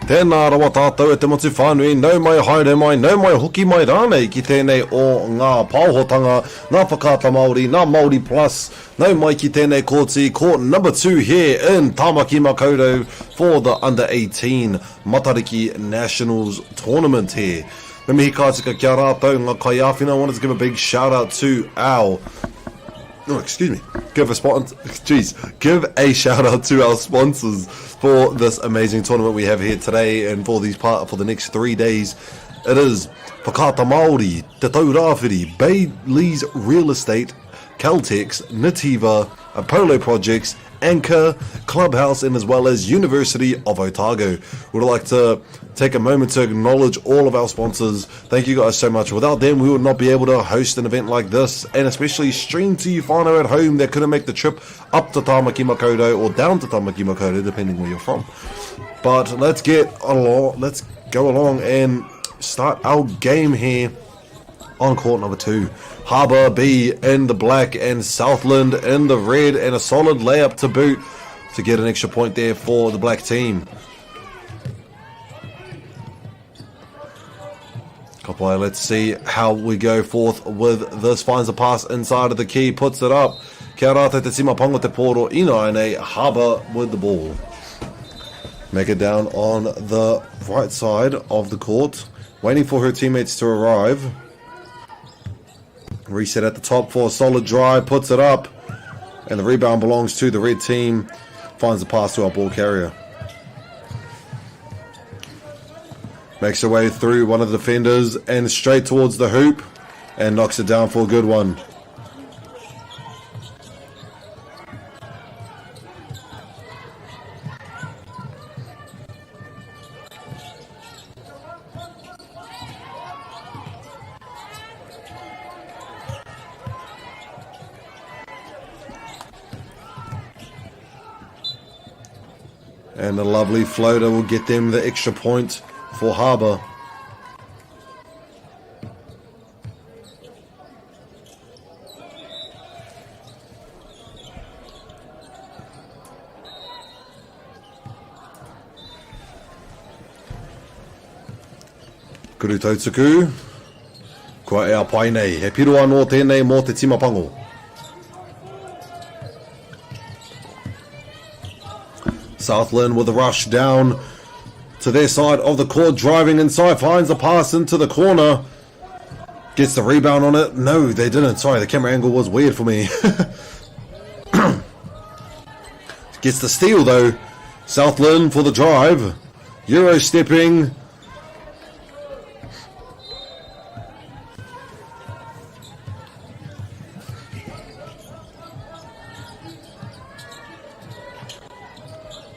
Tēnā rawa tātou e te motu whānui, nau mai haere mai, nau mai hoki mai rānei ki tēnei o ngā pāhotanga, ngā whakaata Māori, ngā Māori Plus, nau mai ki tēnei kōti, court number 2 here in Tāmaki Makaurau for the Under 18 Matariki Nationals Tournament here. Me mihi kātika kia rātou ngā kaiawhina. I wanted to give a big shout out to our give a shout out to our sponsors for this amazing tournament we have here today and for the next 3 days. It is Whakaata Māori, Te Taurāwhiri, Bailey's Real Estate, Caltex, Nativa, Apollo Projects, Anchor, Clubhouse, and as well as University of Otago. We'd like to take a moment to acknowledge all of our sponsors. Thank you guys so much. Without them, we would not be able to host an event like this, and especially stream to you whānau at home that couldn't make the trip up to Tāmaki Makaurau or down to Tāmaki Makaurau, depending where you're from. But let's go along and start our game here on court number 2. Harbour B in the black and Southland in the red, and a solid layup to boot to get an extra point there for the black team. Kapai, let's see how we go forth with this. Finds a pass inside of the key, puts it up. Kia rata te tima pango te poro ina Harbour with the ball. Make it down on the right side of the court, waiting for her teammates to arrive. Reset at the top for a solid drive, puts it up, and the rebound belongs to the red team. Finds the pass to our ball carrier. Makes her way through one of the defenders and straight towards the hoop and knocks it down for a good one. And a lovely floater will get them the extra point for Harbour. Kuru tautsuku. Kua ea pai nei. He piroa no tēnei mō te timapango. Southland with a rush down to their side of the court, driving inside, finds a pass into the corner, gets the rebound on it. No, they didn't. Sorry, the camera angle was weird for me. Gets the steal though. Southland for the drive. Euro stepping.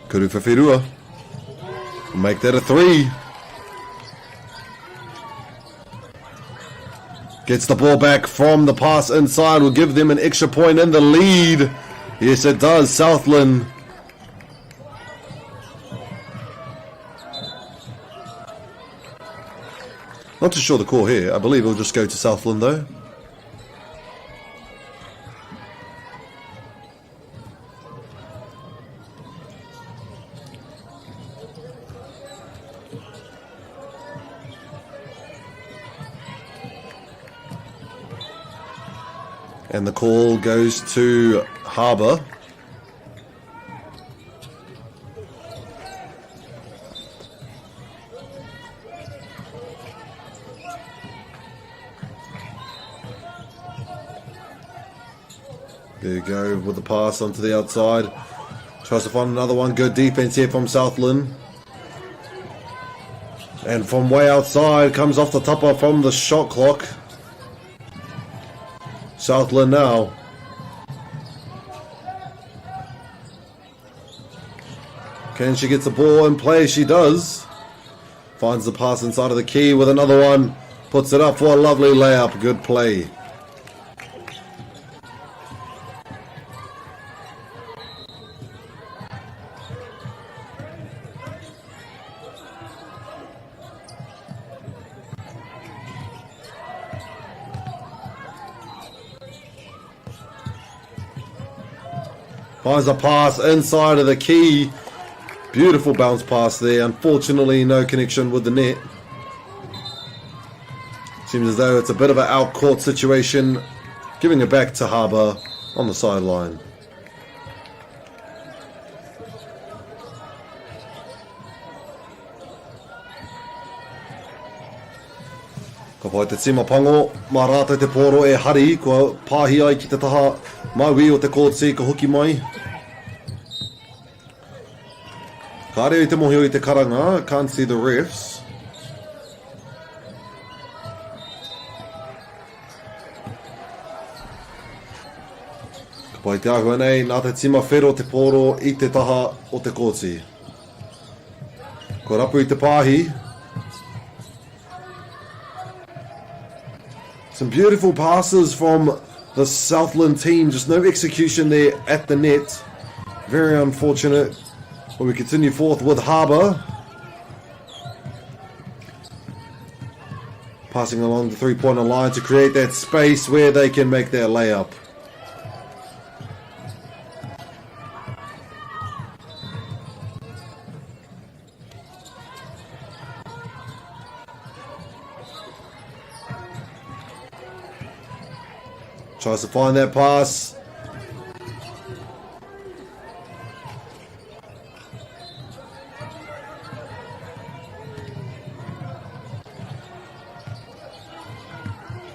Kuru Whawhirua. Make that a 3. Gets the ball back from the pass inside. Will give them an extra point in the lead. Yes, it does. Southland. Not too sure the call here. I believe it'll just go to Southland though. And the call goes to Harbour. There you go with the pass onto the outside. Tries to find another one. Good defense here from Southland. And from way outside comes off the topper from the shot clock. Southland now. Can she get the ball in play? She does. Finds the pass inside of the key with another one. Puts it up for a lovely layup. Good play. Finds a pass inside of the key. Beautiful bounce pass there. Unfortunately, no connection with the net. Seems as though it's a bit of an out-court situation. Giving it back to Harbour on the sideline. Ka pai te tima pango, mā rātai te pōro e hari, kua pāhi ai ki te taha maui o te kōtsi ka hoki mai. Ka reo I te mohi o I te karanga, can't see the refs. Ka pai te ahua nei, nā te tima whero te pōro I te taha o te kōtsi. Ko rapu I te pāhi. Some beautiful passes from the Southland team, just no execution there at the net. Very unfortunate. But we continue forth with Harbour. Passing along the three-pointer line to create that space where they can make their layup. Tries to find that pass.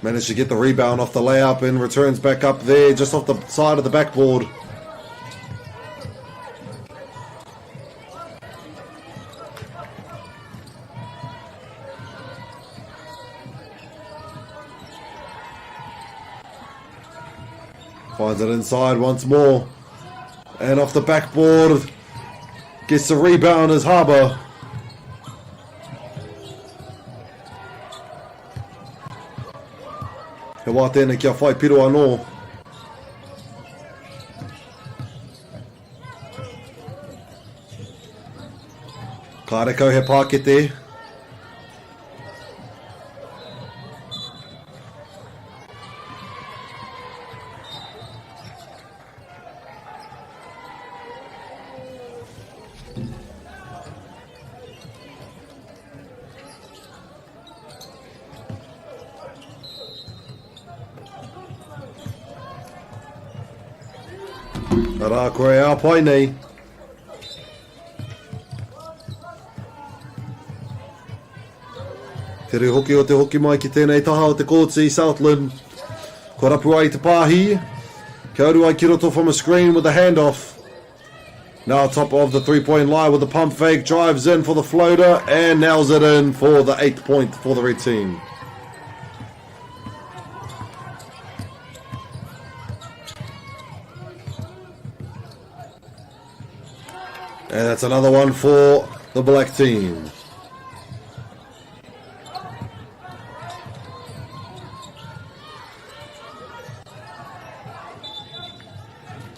Managed to get the rebound off the layup and returns back up there just off the side of the backboard. Finds it inside once more. And off the backboard. Gets the rebound as Harbour. He wā tēnei kia whai piro anō. Ka rekau he pākete. Rā koe a pai nei. Tere hoki o te hoki mai ki tēnei taha o te kōtsi Southland. Ko rapu ai te pāhi. Ka aru ai ki roto from a screen with the handoff. Now top of the three-point line with the pump fake. Drives in for the floater and nails it in for the 8th point for the red team. And that's another one for the black team.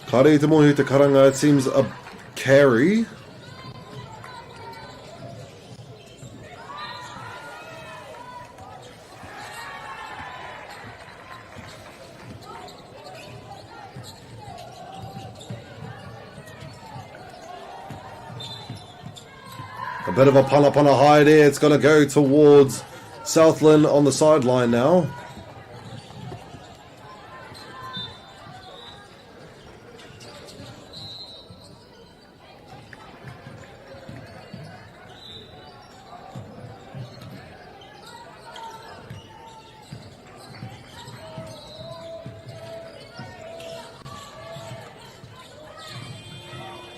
Kare te mohi te karanga, it seems a carry. A bit of a pana high there. It's going to go towards Southland on the sideline now.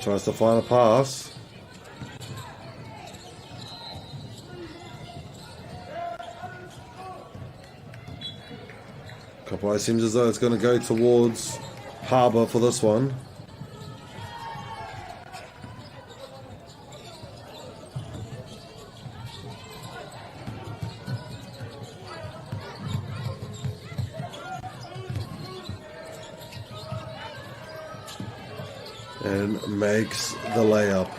Tries to find a pass. Kapai seems as though it's going to go towards Harbour for this one. And makes the layup.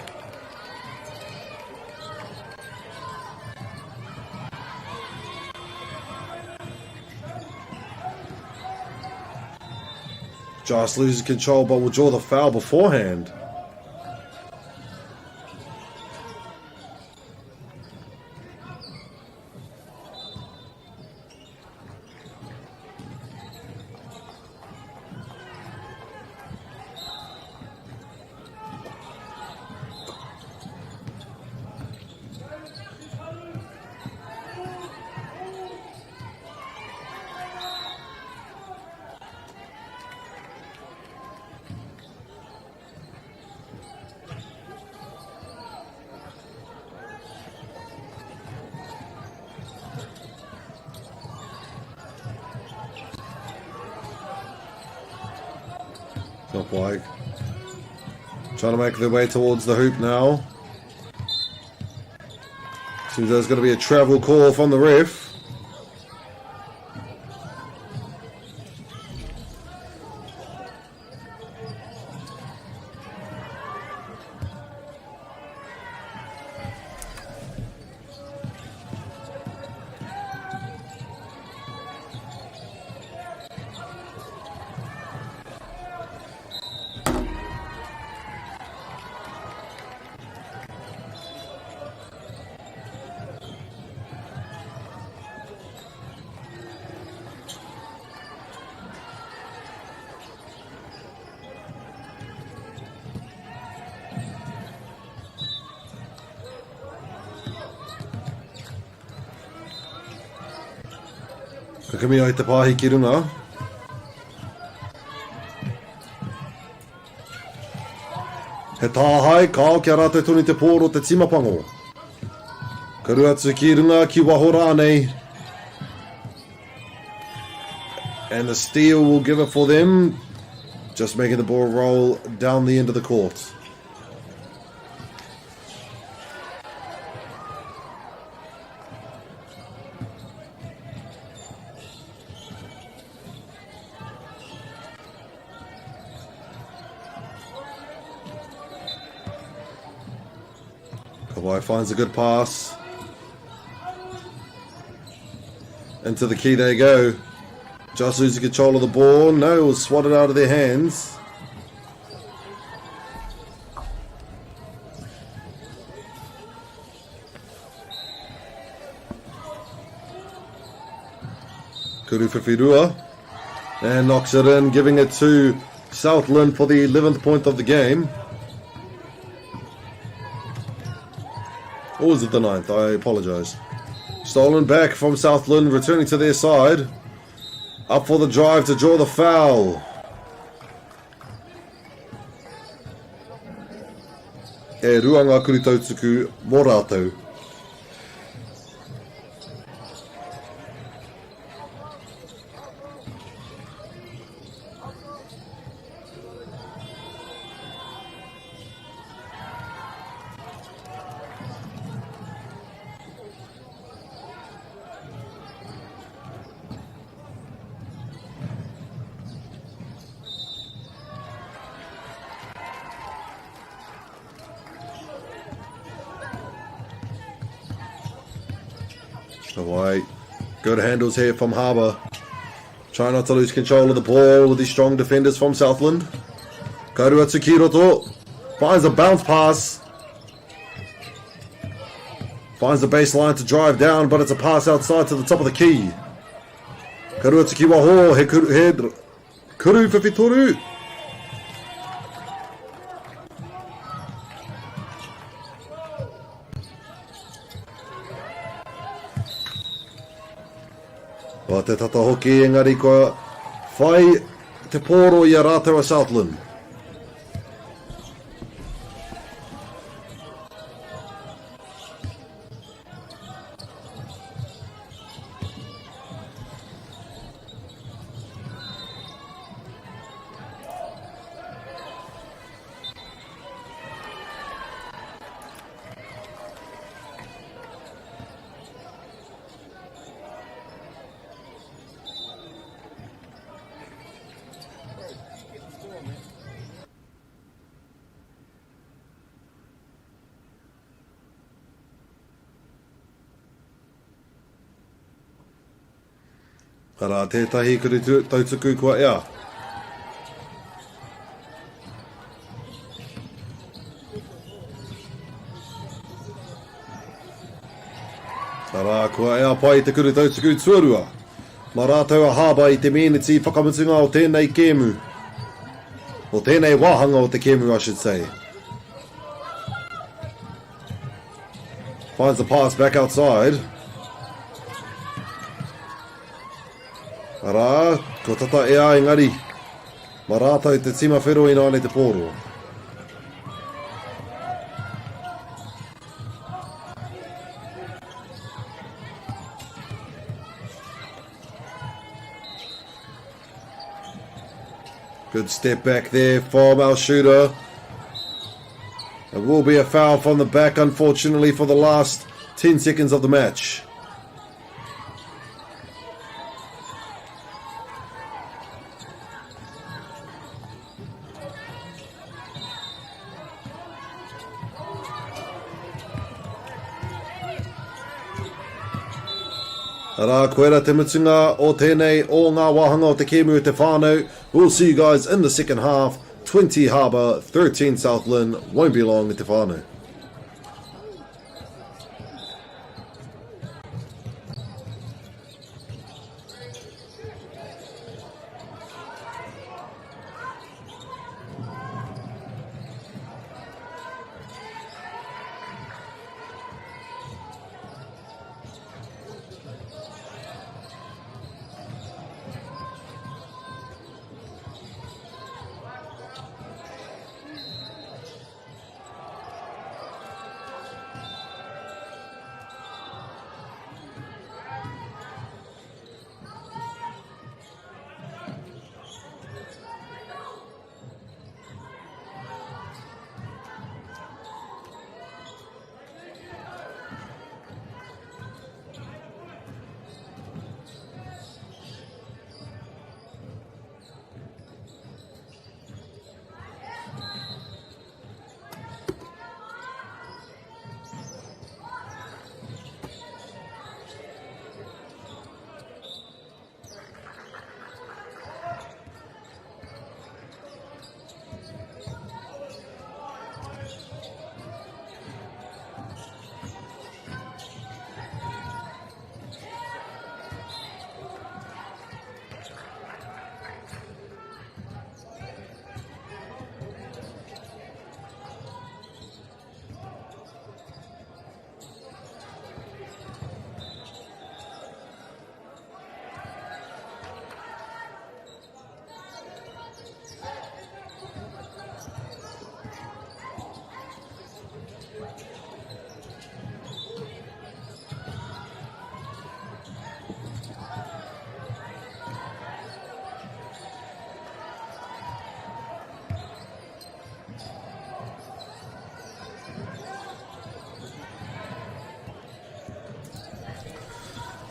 Just loses control, but will draw the foul beforehand. Not like. Trying to make their way towards the hoop now. Seems there's going to be a travel call from the ref. Kakami ai te pāhi ki runga. He tāhai, kao kia rātou tuni te pōro te timapango. Karu atu ki runga ki waho rānei. And the steal will give it for them. Just making the ball roll down the end of the court. Kawhi finds a good pass. Into the key they go. Just losing control of the ball. No, it was swatted out of their hands. Kuru Whiwhirua. And knocks it in, giving it to Southland for the 11th point of the game. Or was it the 9th? I apologise. Stolen back from Southland, returning to their side. Up for the drive to draw the foul. E ruanga kuri tautsuku mō rātou. Away. Good handles here from Harbour. Try not to lose control of the ball with these strong defenders from Southland. Kaurua Tsukiroto finds a bounce pass. Finds the baseline to drive down, but it's a pass outside to the top of the key. Kaurua Tsukiwaho, he Kuru Whiwhitoru. Wa te tata hoki engari ko whai te pōro i a rātou a Southland. Ara tētahi kuri tautsuku kua ea. Ara kua ea pai te kuri tautsuku tuarua. Ma rātou a Harbour I te meneti whakamutunga o tēnei kēmu. O tēnei wāhanga o te kēmu, I should say. Finds the pass back outside. Ara, ko tata ea engari. Ma rātou te tima whero ina ane te pōro. Good step back there from our shooter. It will be a foul from the back, unfortunately, for the last 10 seconds of the match. Ara koera te mutunga o tēnei o ngā wahanga o te kēmu te whānau. We'll see you guys in the second half. 20 Harbour, 13 Southland. Won't be long at te whānau.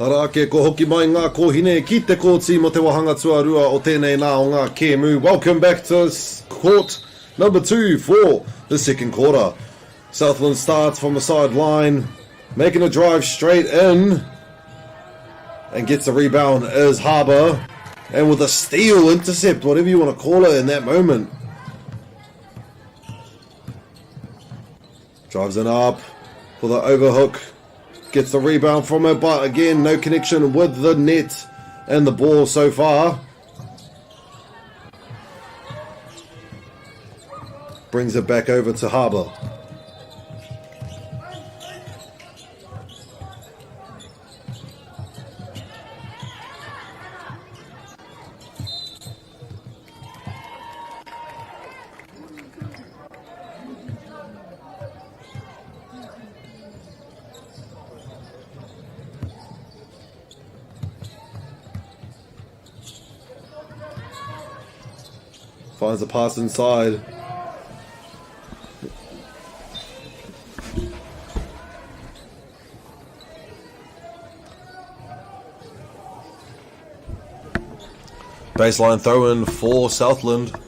Arake ko hoki mai ngā kohine ki te kōti mo te wahanga tuarua o tēnei nā o ngā kēmu. Welcome back to court number 2 for the second quarter. Southland starts from the sideline, making a drive straight in, and gets the rebound is Harbour, and with a steal, intercept, whatever you want to call it in that moment. Drives it up for the overhook. Gets the rebound from it, but again, no connection with the net and the ball so far. Brings it back over to Harbour. Finds a pass inside. Baseline throw in for Southland.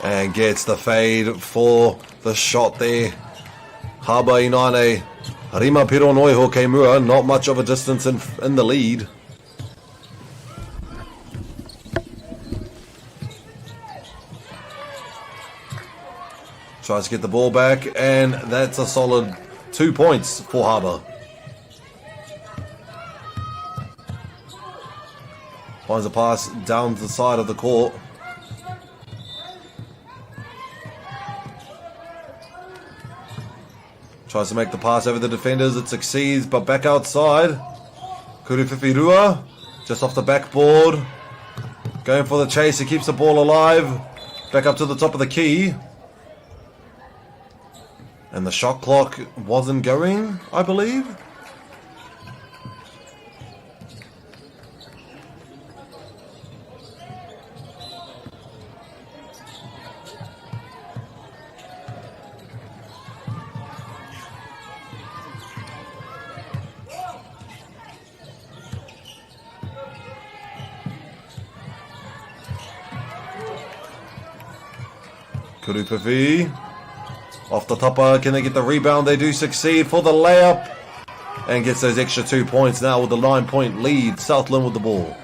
And gets the fade for the shot there. Harbour Inane. Rima Pironoi Hokemura, not much of a distance in the lead. Tries to get the ball back, and that's a solid 2 points for Harbour. Finds a pass down the side of the court. Tries to make the pass over the defenders. It succeeds, but back outside. Kurififirua, just off the backboard. Going for the chase. He keeps the ball alive. Back up to the top of the key. And the shot clock wasn't going, I believe. Kurupavi off the topper. Can they get the rebound? They do succeed for the layup and gets those extra 2 points now with the 9-point lead. Southland with the ball.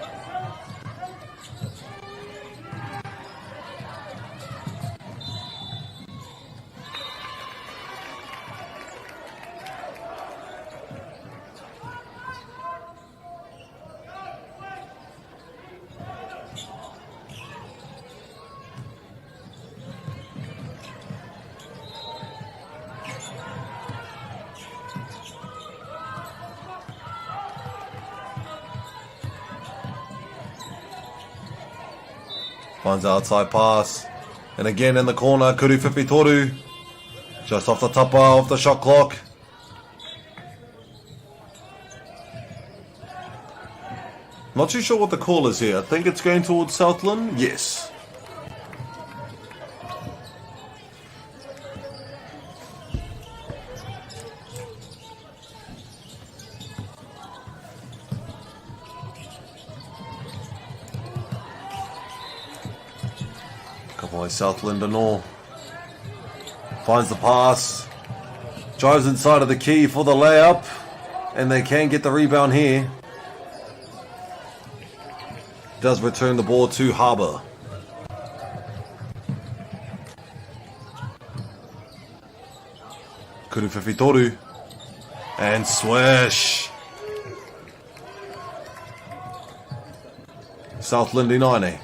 Finds outside pass. And again in the corner, Kuruwhiwhi Toru. Just off the topper of the shot clock. Not too sure what the call is here. I think it's going towards Southland. Yes. By Southland and all. Finds the pass. Drives inside of the key for the layup. And they can get the rebound here. Does return the ball to Harbour. Kuruwhiwhi Toru. And swish. Southland Inaine.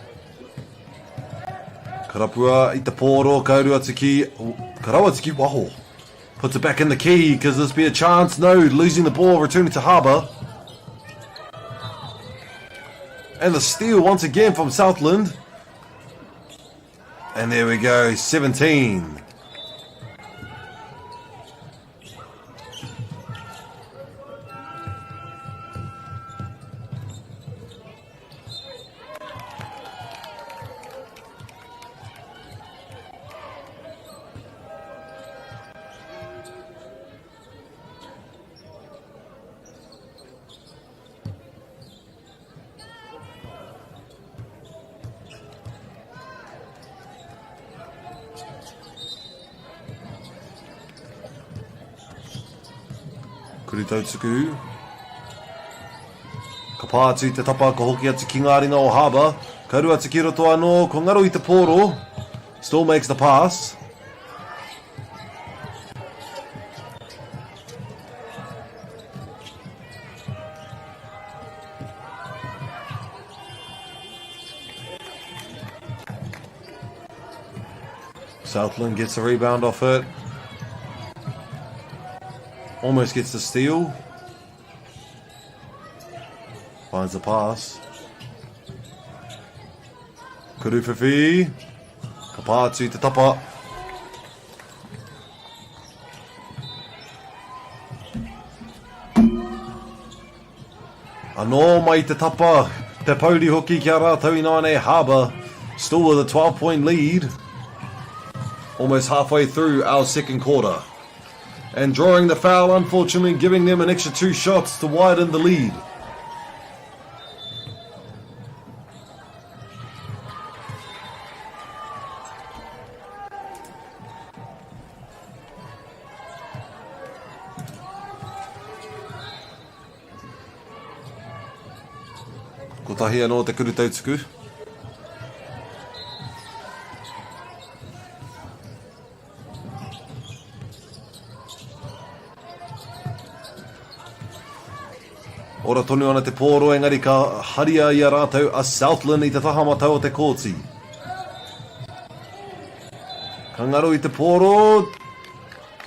Karapua i te pōro, Kauruatiki, Karawatiki Waho. Puts it back in the key, because this be a chance. No, losing the ball, returning to Harbour. And the steal once again from Southland. And there we go, 17. Kuritautsuku. Ka pātu I te tapa ko hoki atu ki ngārina o Harbour. Kauruatiki roto anō, ko ngaro I te pōro. Still makes the pass. Southland gets the rebound off it. Almost gets the steal. Finds the pass. Kuruwhiwhi. Ka pātu I te tapa. Anō mai te tapa. Te pauri hoki ki a rātou Inaine Harbour. Still with a 12-point lead. Almost halfway through our second quarter. And drawing the foul, unfortunately, giving them an extra 2 shots to widen the lead. Ko tahi anō te Kurutautsuku. Ora tonu ana te pōro, engari ka haria I a rātou a Southland I te whahamatau o te kōti. Ka ngaro I te pōro.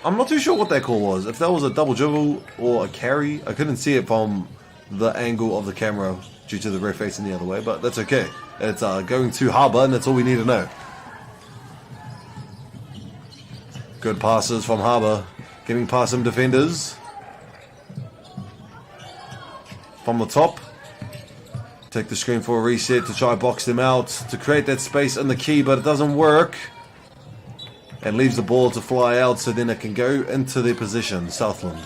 I'm not too sure what that call was. If that was a double dribble or a carry, I couldn't see it from the angle of the camera due to the ref facing the other way, but that's okay. It's going to Harbour, and that's all we need to know. Good passes from Harbour, getting past some defenders. From the top. Take the screen for a reset to try box them out, to create that space in the key, but it doesn't work. And leaves the ball to fly out so then it can go into their position, Southland.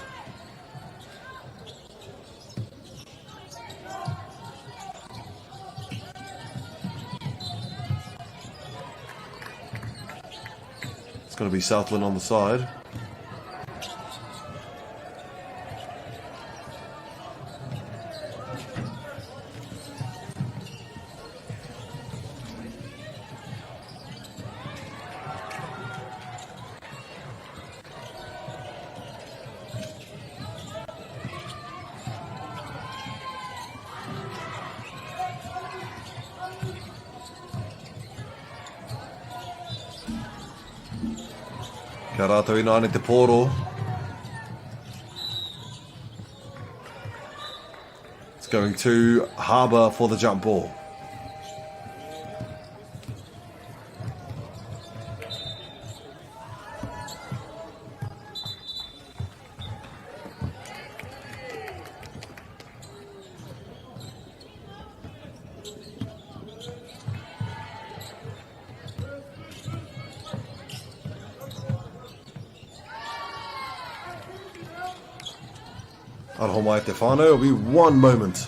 It's going to be Southland on the side. Karata United Te Poro. It's going to Harbour for the jump ball. Arhomai Tefano, it'll be one moment.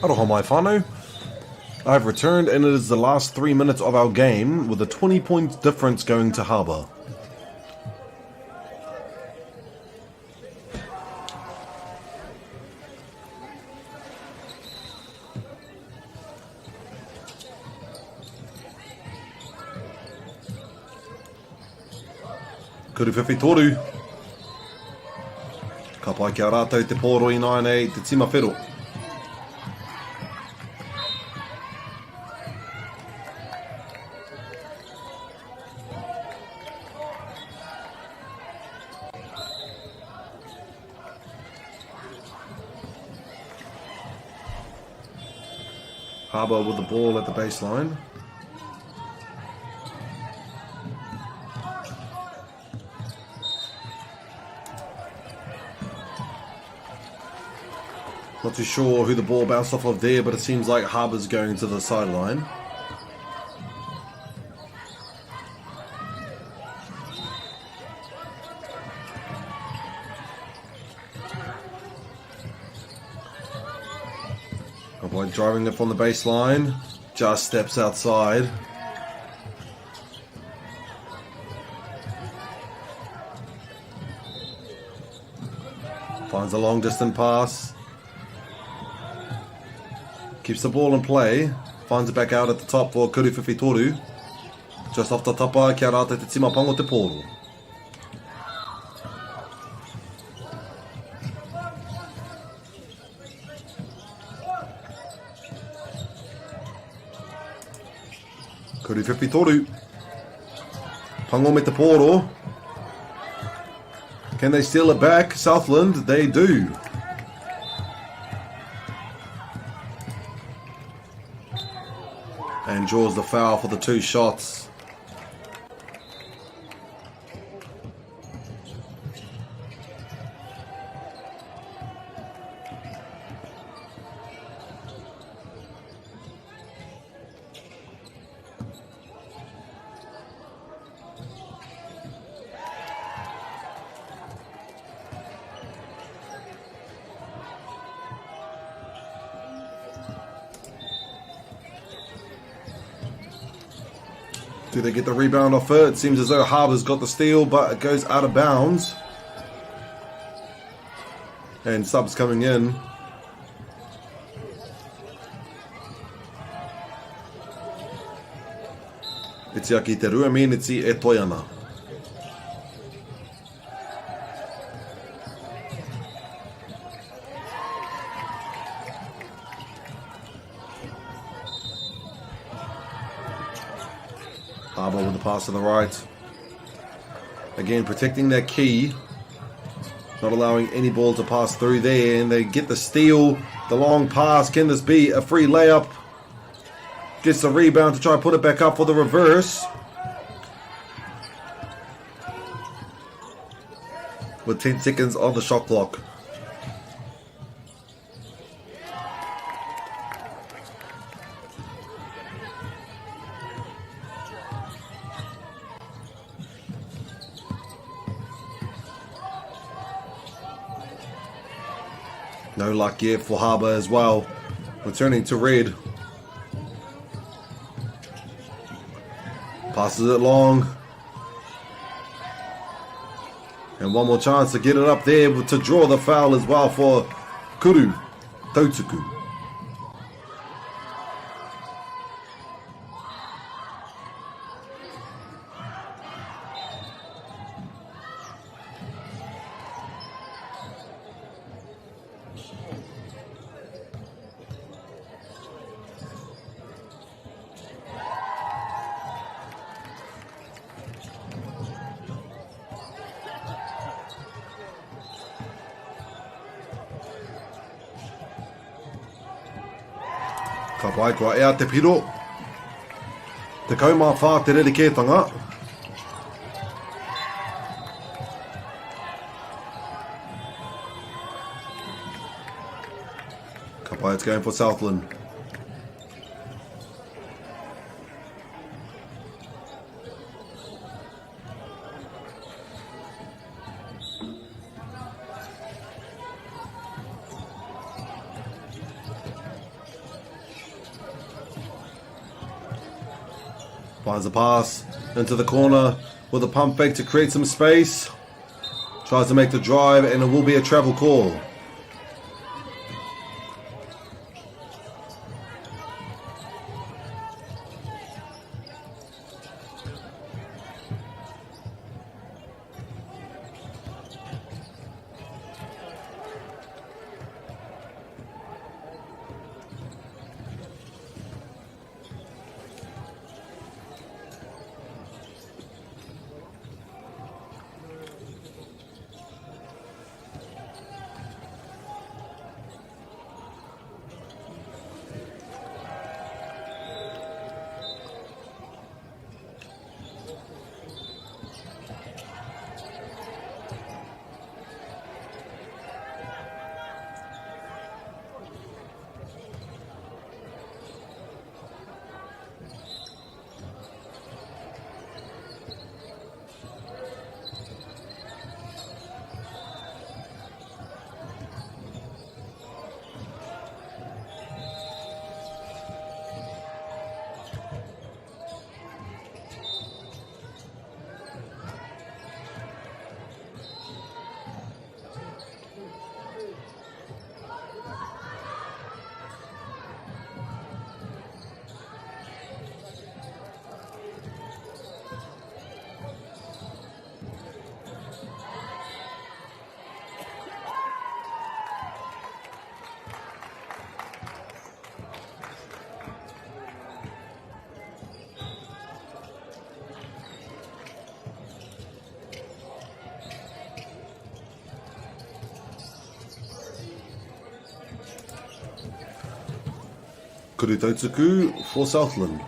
Aroha mai whānau. I've returned and it is the last 3 minutes of our game with a 20-point difference going to Harbour. Kuriwhiwhi toru. Ka pai kia rātou te pōro I nai nei te tima whero. Harbour with the ball at the baseline. Not too sure who the ball bounced off of there, but it seems like Harbour's going to the sideline. By driving it from the baseline, just steps outside. Finds a long distance pass. Keeps the ball in play. Finds it back out at the top for Kuriwhiwhi toru. Just off the tapa, kia rātou te timapango te pōro. Kuriwhiwhi toru. Pango me te pōro. Can they steal it back? Southland, they do. And draws the foul for the 2 shots. Do they get the rebound off it? It seems as though Harbour's got the steal, but it goes out of bounds. And subs coming in. Itiaki te Ruaminiti e Toyana. Harbour with the pass to the right. Again, protecting their key. Not allowing any ball to pass through there. And they get the steal. The long pass. Can this be a free layup? Gets the rebound to try and put it back up for the reverse. With 10 seconds on the shot clock. No luck yet for Harbour as well. Returning to red. Passes it long. And one more chance to get it up there to draw the foul as well for Kuru Tautuku. Ka pai kua ea te piro. Te kaumā whā te rerekētanga. Kapai, it's going for Southland. Finds a pass into the corner with a pump fake to create some space. Tries to make the drive, and it will be a travel call. Kuru Tautsuku for Southland.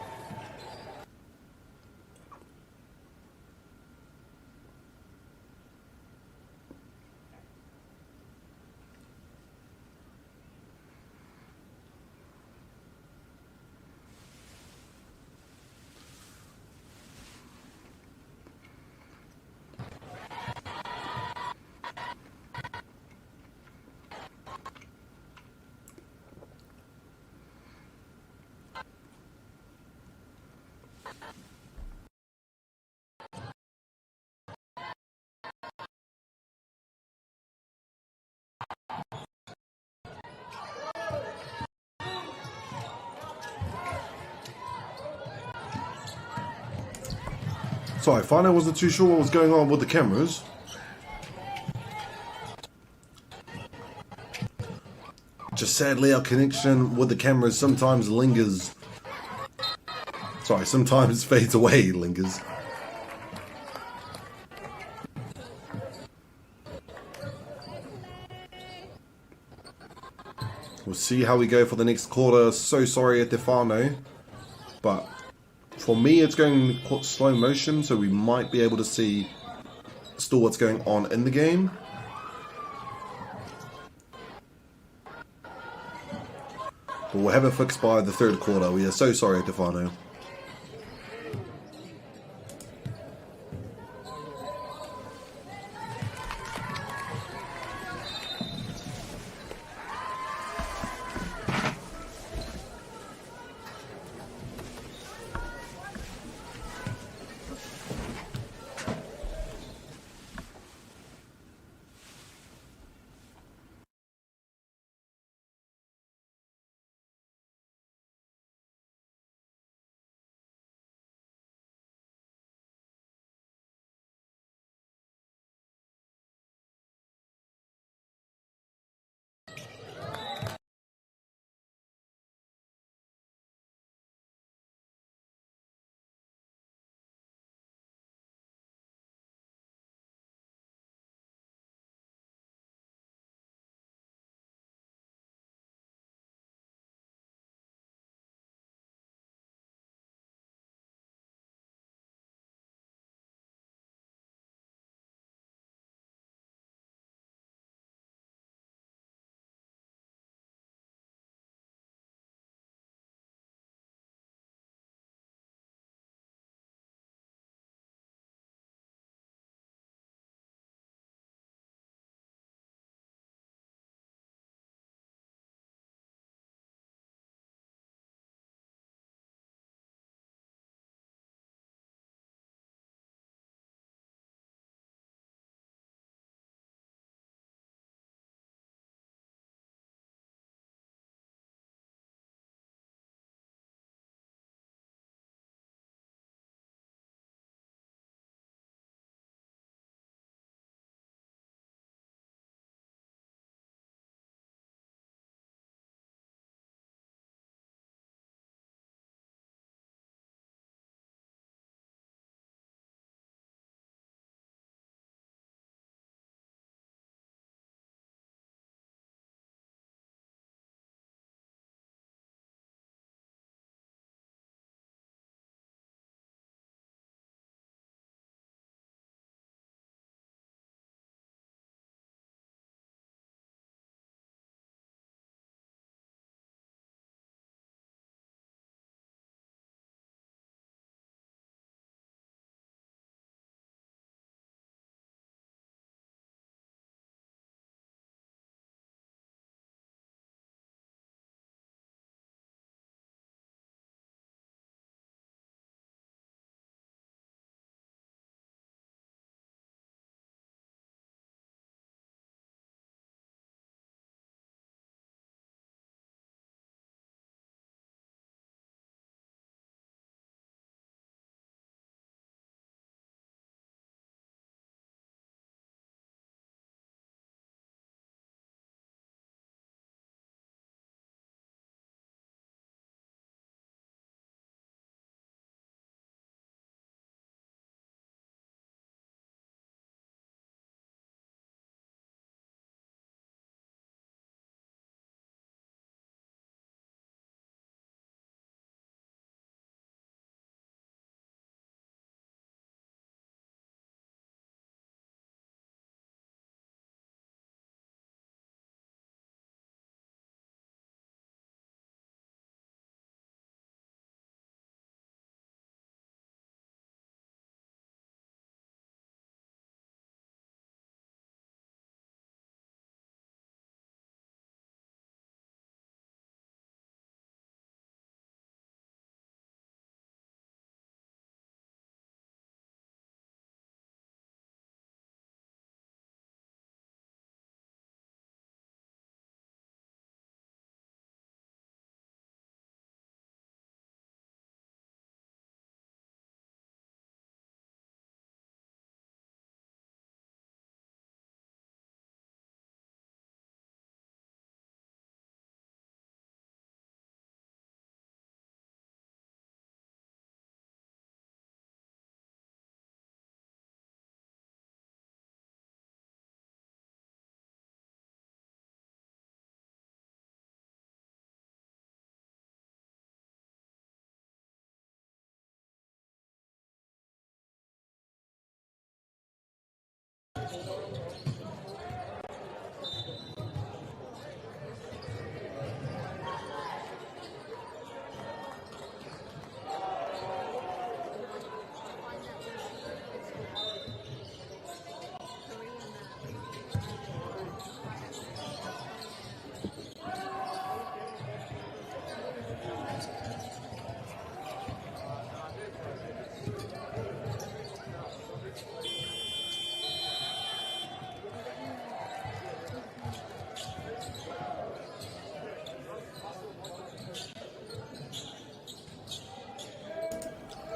Sorry, Fano wasn't too sure what was going on with the cameras. Just sadly, our connection with the cameras sometimes lingers. Sorry, sometimes fades away, lingers. We'll see how we go for the next quarter. So sorry at Stefano, but for me it's going quite slow motion, so we might be able to see still what's going on in the game. But we'll have it fixed by the third quarter. We are so sorry at Stefano.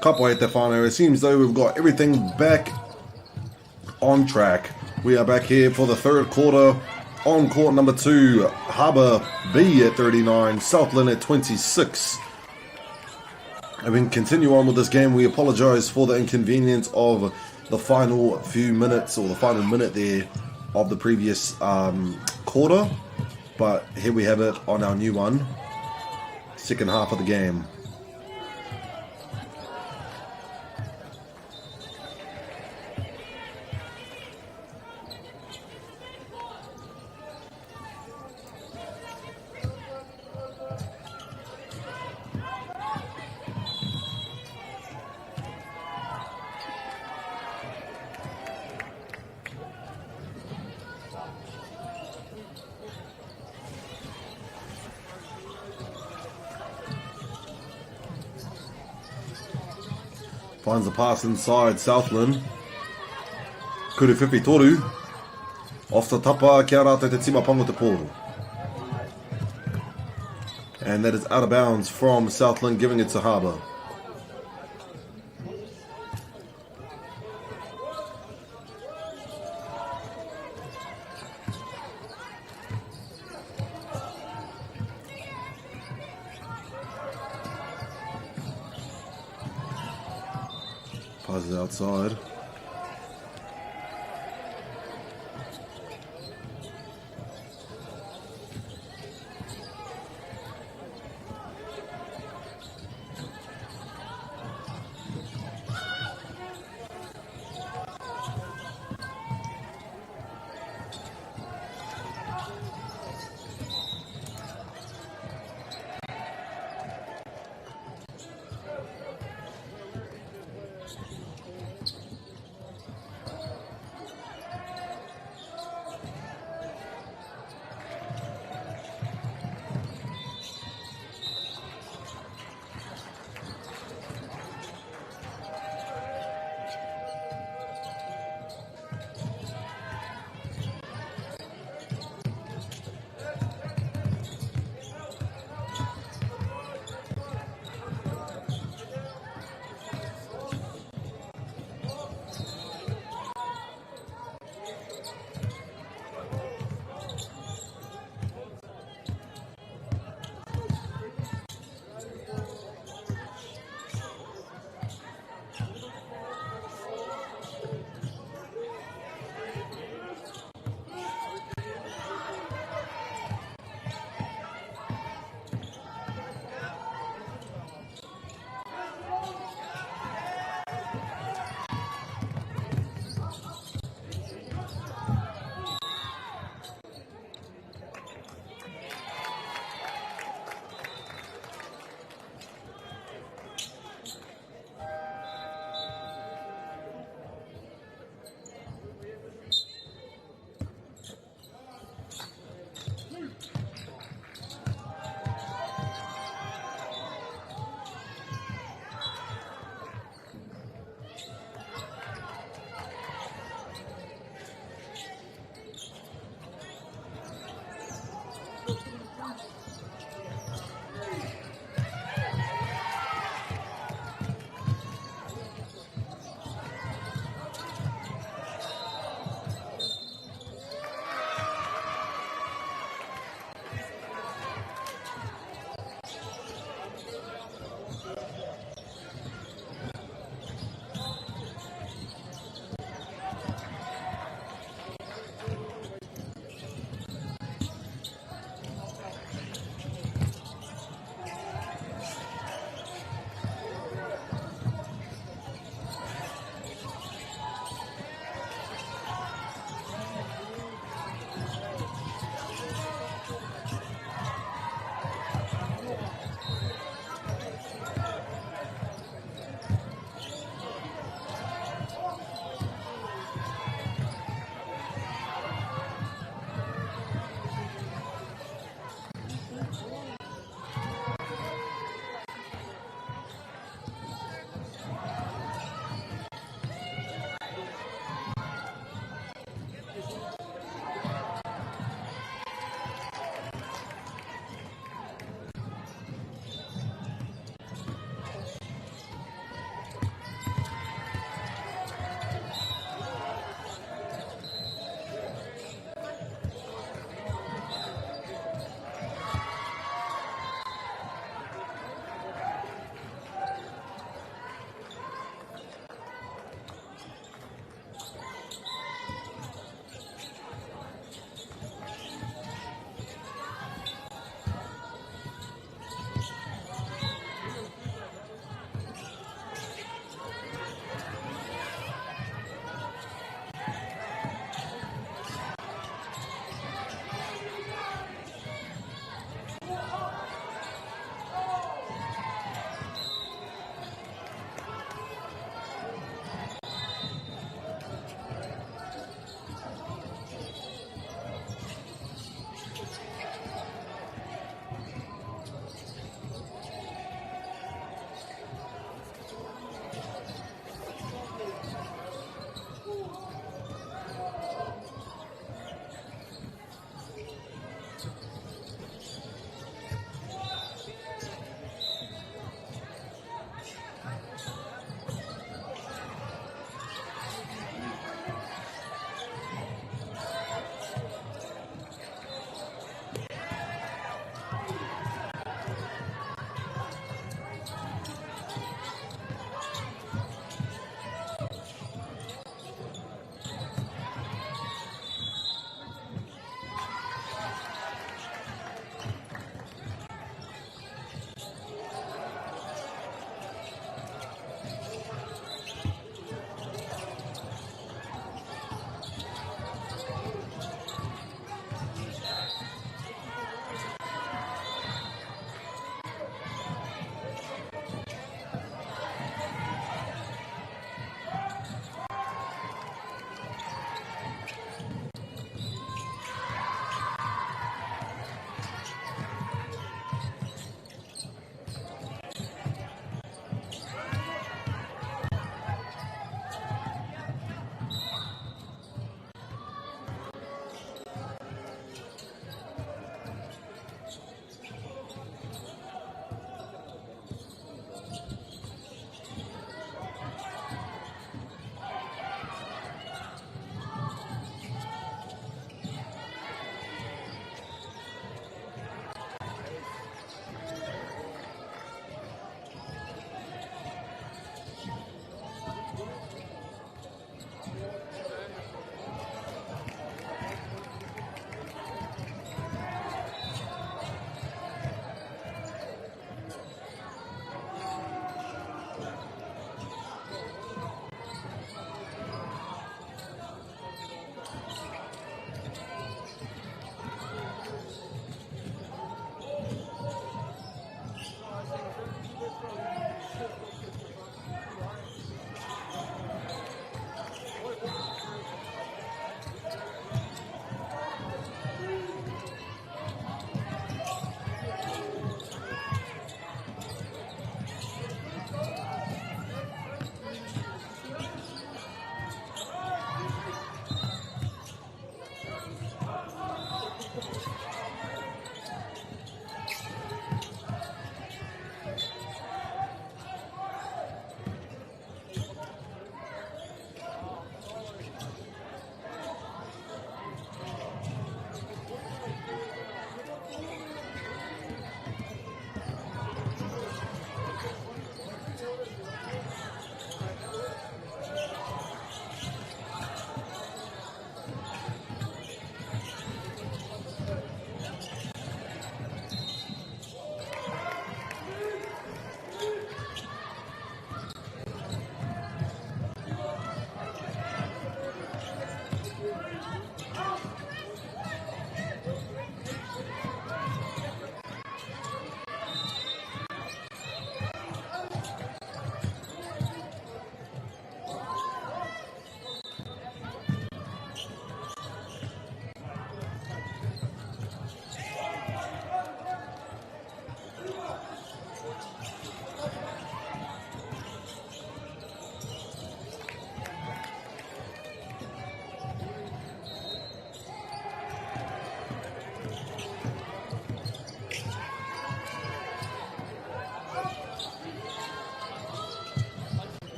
Kapoe Tefano, it seems though we've got everything back on track. We are back here for the third quarter on court number 2. Harbour B at 39, Southland at 26. And we can continue on with this game. We apologise for the inconvenience of the final few minutes, or the final minute there, of the previous quarter. But here we have it on our new one. Second half of the game. Finds a pass inside Southland. Kuruwhiwhi Toru. Off the tapa, kia rata te timapanga te pōru. And that is out of bounds from Southland, giving it to Harbour. Passes outside.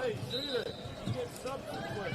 Hey, shoot it. You get subsequent.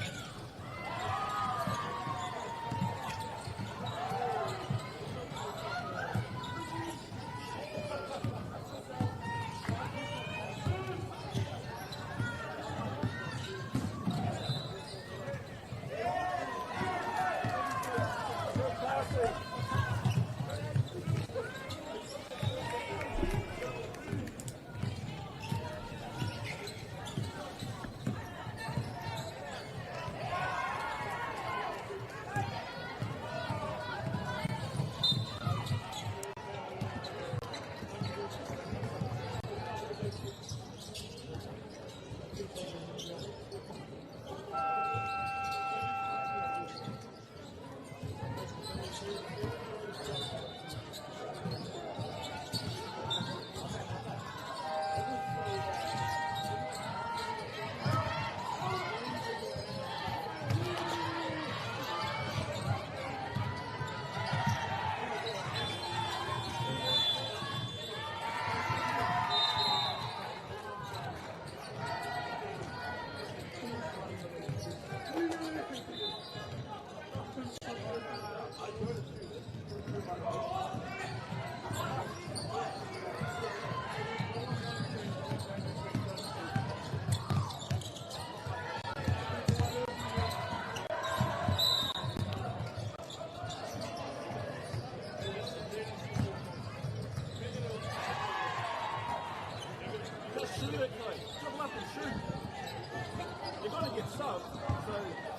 Just shoot it, guys. Double up and shoot. You're going to get subbed, so...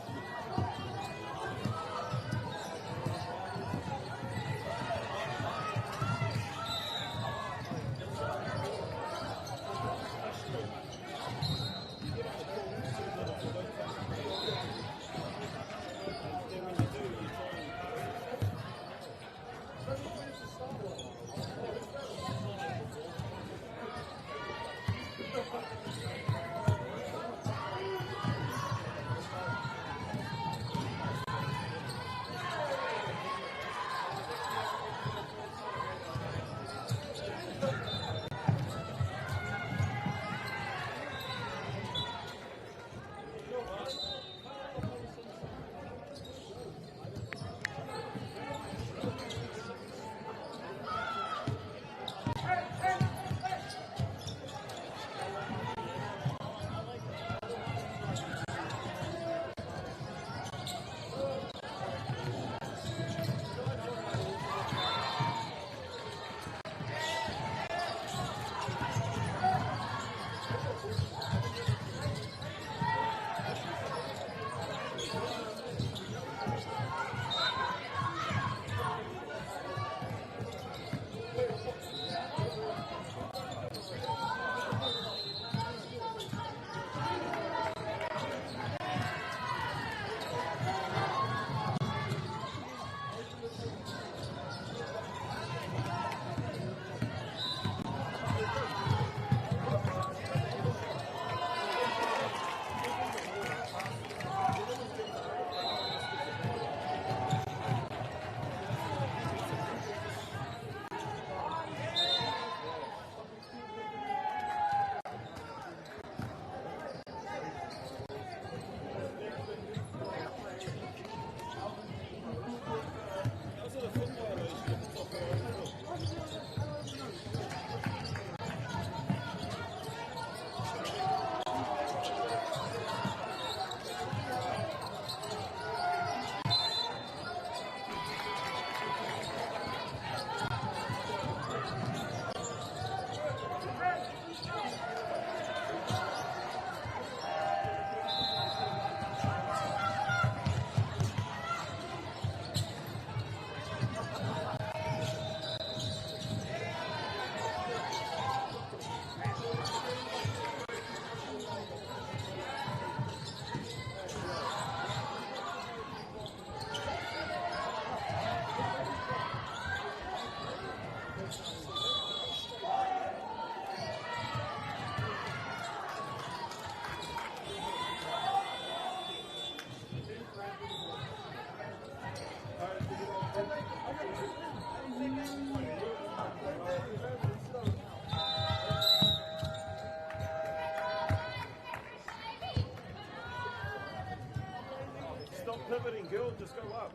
pivoting, girl. Just go up.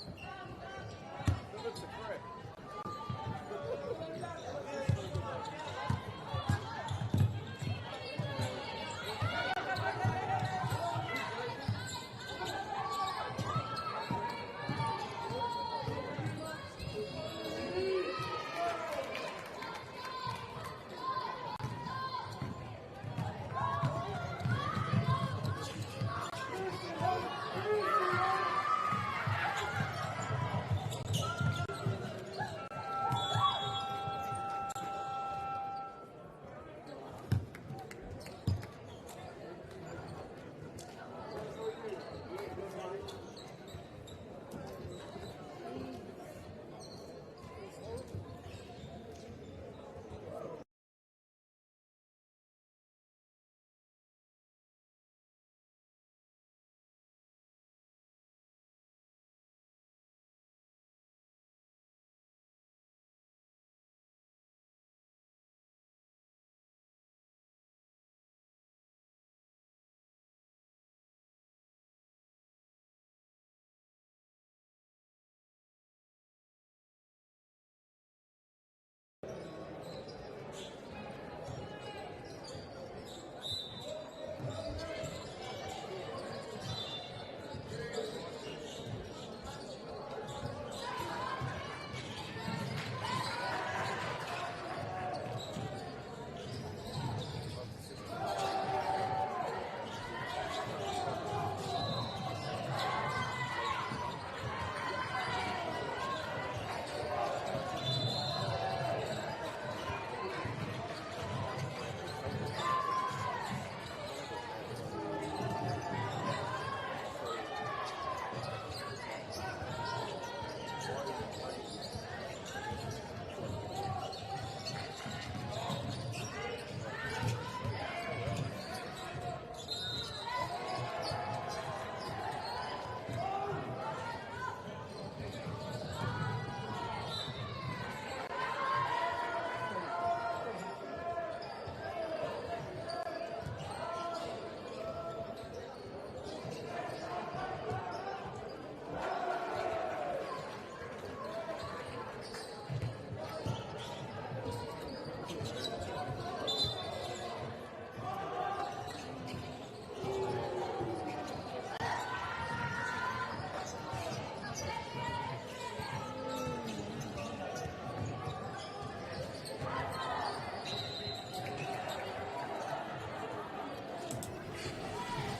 Pivot's a crack.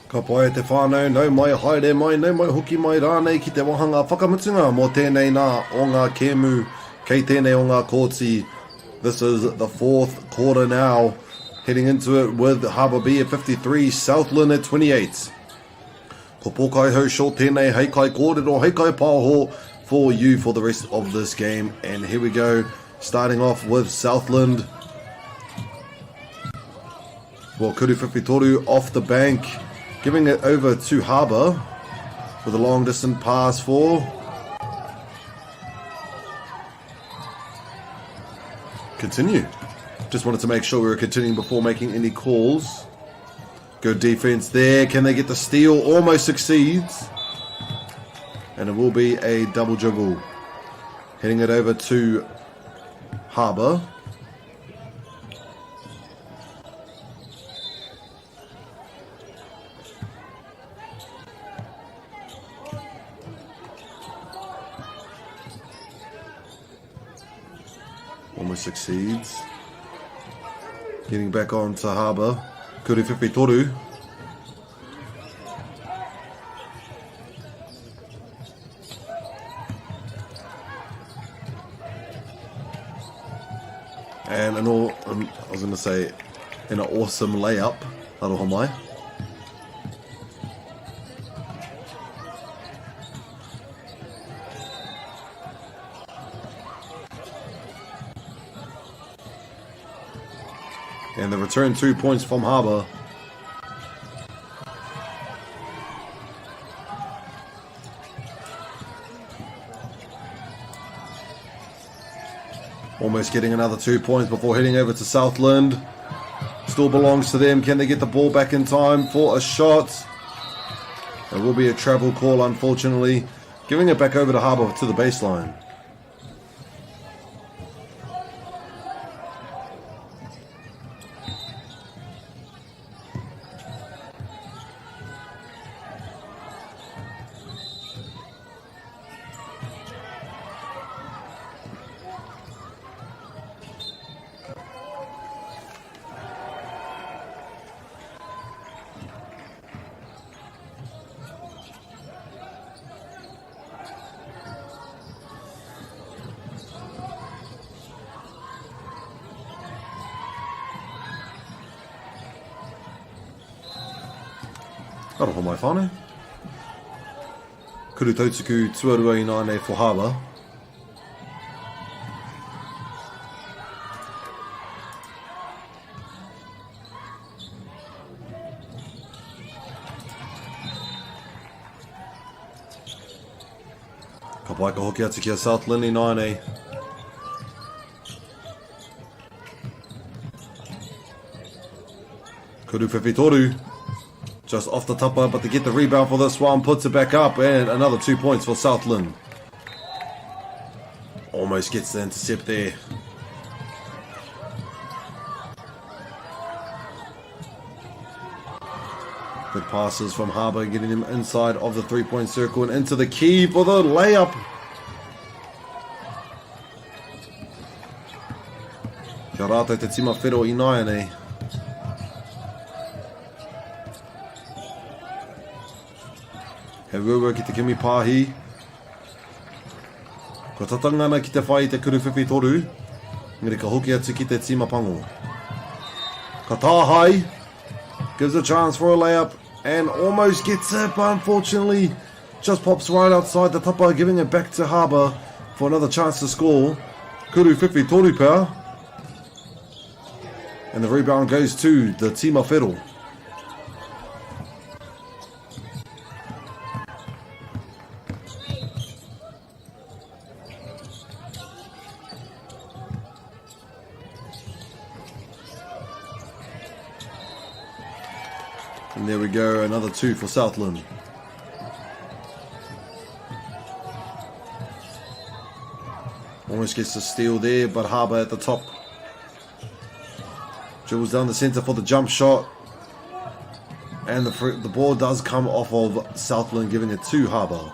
Ka pai te whānau, nau mai haere mai, nau mai hoki mai rānei ki te wahanga whakamutunga mō tēnei nā o ngā kēmu, kei tēnei o ngā kōti. This is the fourth quarter now, heading into it with Harbour B at 53, Southland at 28. Ko pōkai hau short tēnei, hei kai kōrero, hei kai pāho for you for the rest of this game. And here we go, starting off with Southland. Well, Kuru Whiwhitoru off the bank, giving it over to Harbour with a long distance pass for continue. Just wanted to make sure we were continuing before making any calls. Good defense there. Can they get the steal? Almost succeeds. And it will be a double dribble. Heading it over to Harbour. Almost succeeds. Getting back on to Harbour. Kuru Whiwhitoru. And I was going to say, an awesome layup. Aroha mai. And the return 2 points from Harbour. Almost getting another 2 points before heading over to Southland. Still belongs to them. Can they get the ball back in time for a shot? It will be a travel call, unfortunately. Giving it back over to Harbour to the baseline. Aroha mai whānau. Kuru tautsuku tuarua I nāne for Harbour. Ka pai ka hoki atu ki a Southland I nāne. Kuru Whiwhitoru. Just off the tapa, but to get the rebound for this one, puts it back up, and another 2 points for Southland. Almost gets the intercept there. Good passes from Harbour, getting him inside of the 3-point circle and into the key for the layup. Kia rātou te tima whero I nāianei. He rua ki te kimi pāhi. Ko tatangana ki te whai te kuru whiwhitoru. Ngeri ka hoki atu ki te tima pango. Ka tāhai. Gives a chance for a layup. And almost gets it, but unfortunately just pops right outside the tapa, giving it back to Harbour for another chance to score. Kuru Whiwhitoru pā. And the rebound goes to the tima whero. And there we go, another 2 for Southland. Almost gets the steal there, but Harbour at the top. Dribbles down the centre for the jump shot. And the ball does come off of Southland, giving it to Harbour.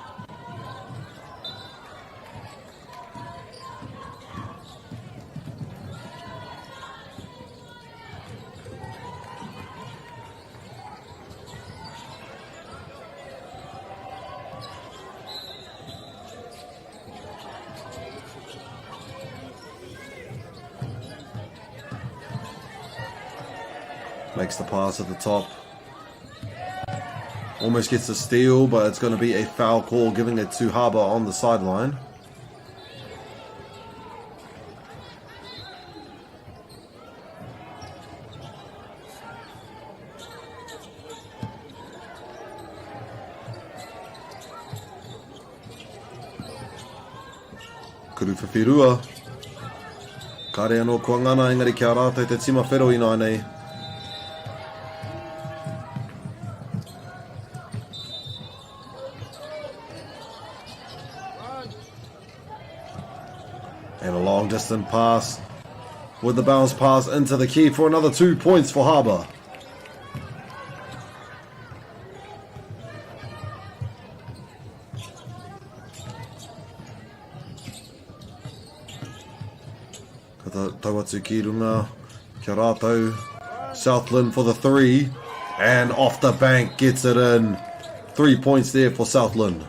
Makes the pass at the top. Almost gets the steal, but it's going to be a foul call, giving it to Harbour on the sideline. Kuru Whiwhirua. Kare anō kua ngana, engari kia rātou te tima whero I nānei. And a long distance pass with the bounce pass into the key for another 2 points for Harbour. Ka tauatu ki runga, kia rātou. Southland for the 3, and off the bank gets it in. 3 points there for Southland.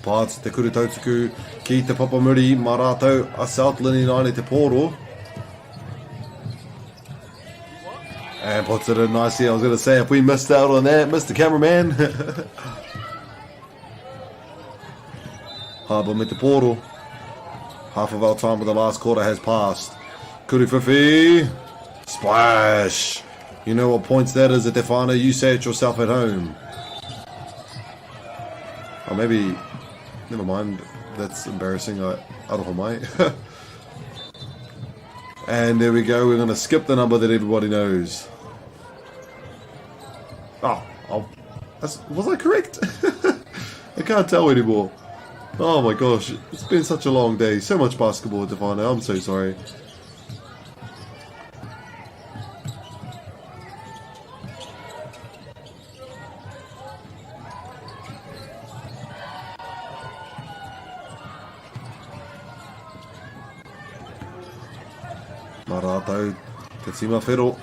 Parts te kuru tautuku ki te papamuri mā rātou a Southland i nāne te pōro. And puts it in nicely. I was going to say, if we missed out on that, Mr. Cameraman. Harbour me te pōro. Half of our time with the last quarter has passed. Kuru Whiwhi. Splash. You know what points that is at Te Whānau. You say it yourself at home. Or maybe... Never mind. That's embarrassing. Aroha mai. And there we go. We're going to skip the number that everybody knows. Was I correct? I can't tell anymore. Oh my gosh. It's been such a long day. So much basketball to find out. I'm so sorry. Mā rātou, te tima whero.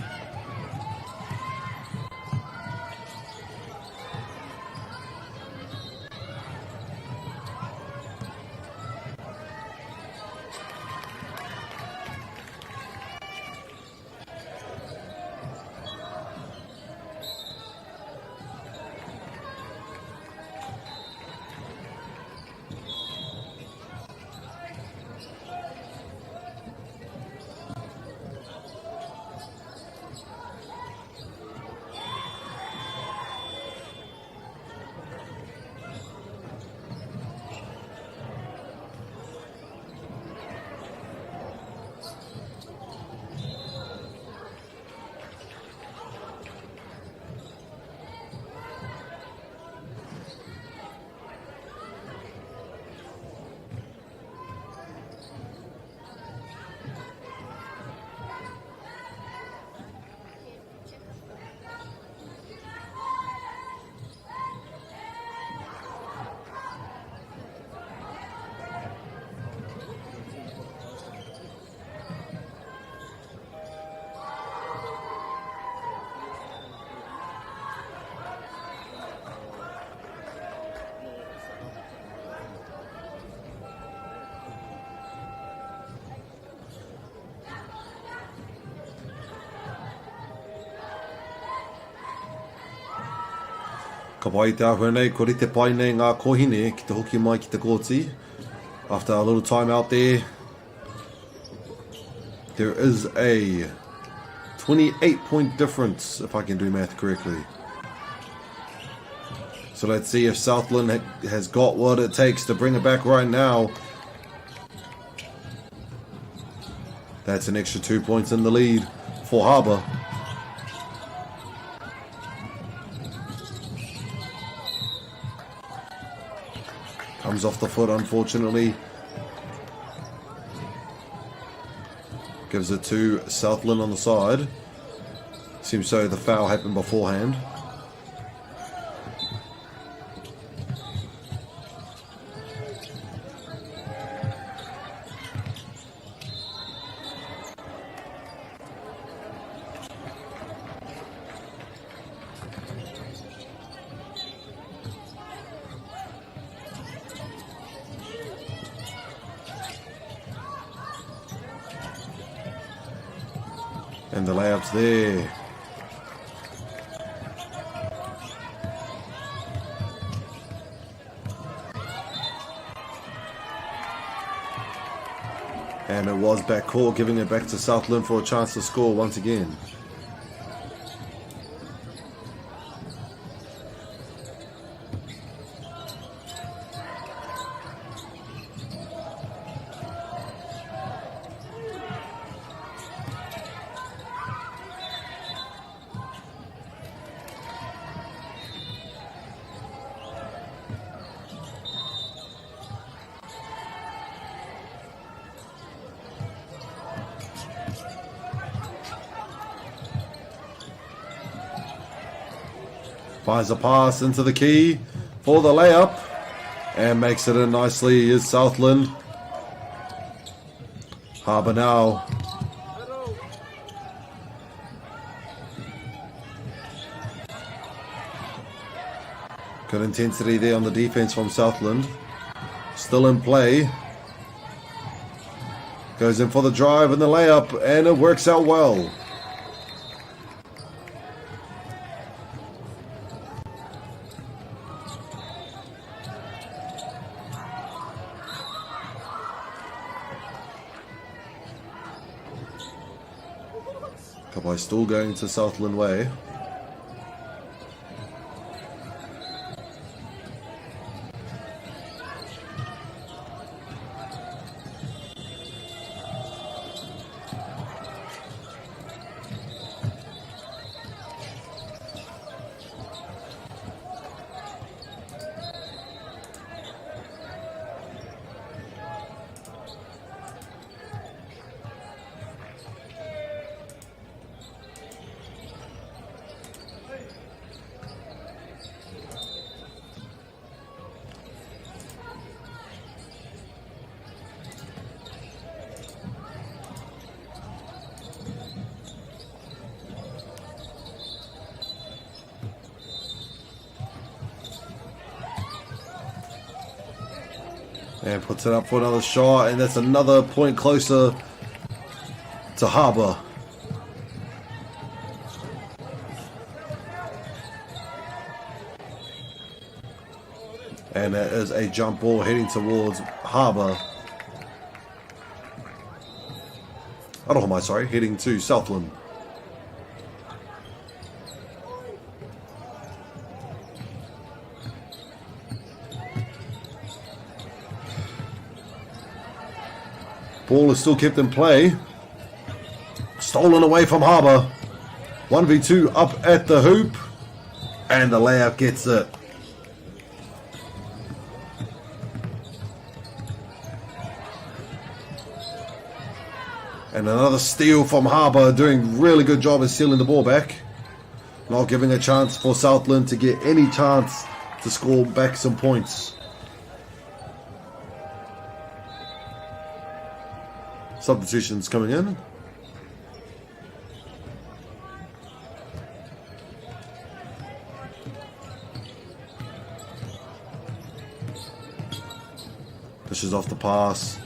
Ka pai te ahua nei, ko rite pai nei ngā kohine ki te hoki mai ki te kōti. After a little time out there, there is a 28-point difference, if I can do math correctly. So let's see if Southland has got what it takes to bring it back right now. That's an extra 2 points in the lead for Harbour. Comes off the foot, unfortunately. Gives it to Southland on the side. Seems so the foul happened beforehand. And the layup's there. And it was back court, giving it back to Southland for a chance to score once again. Finds a pass into the key for the layup and makes it in nicely is Southland. Harbour now. Good intensity there on the defense from Southland. Still in play. Goes in for the drive and the layup, and it works out well. Kapai still going to Southland way. And puts it up for another shot, and that's another point closer to Harbour. And that is a jump ball heading towards Harbour. Arohomai, sorry, heading to Southland. Ball is still kept in play. Stolen away from Harbour. 1v2 up at the hoop. And the layup gets it. And another steal from Harbour, doing really good job of stealing the ball back. Not giving a chance for Southland to get any chance to score back some points. Substitutions coming in. Dishes off the pass.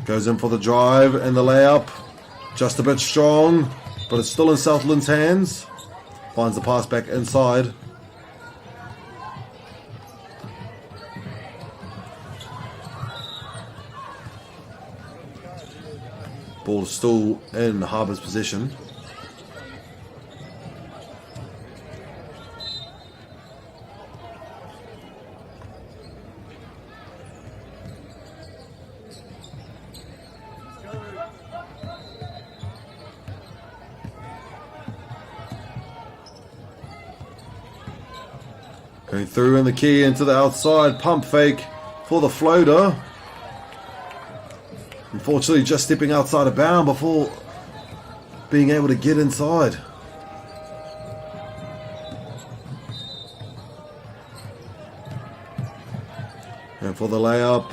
Goes in for the drive and the layup. Just a bit strong, but it's still in Southland's hands. Finds the pass back inside. Ball still in Harbour's possession. Going through in the key into the outside, pump fake for the floater. Unfortunately, just stepping outside of bound before being able to get inside. And for the layup,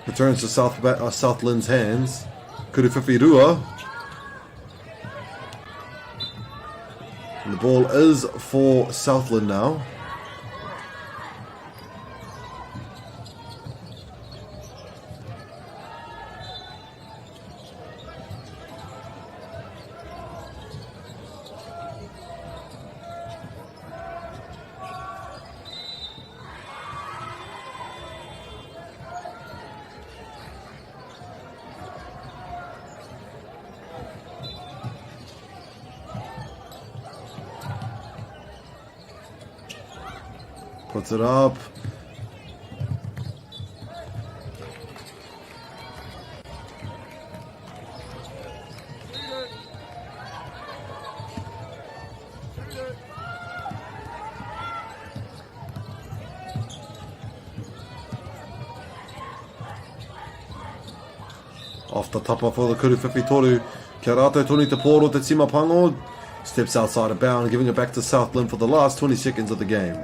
returns to Southland's hands. Kurififirua. And the ball is for Southland now. Puts it up. Off the tapa for the Kurifefi Toru. Kia rātou toni te pōro te tima pango. Steps outside of bound, giving it back to Southland for the last 20 seconds of the game.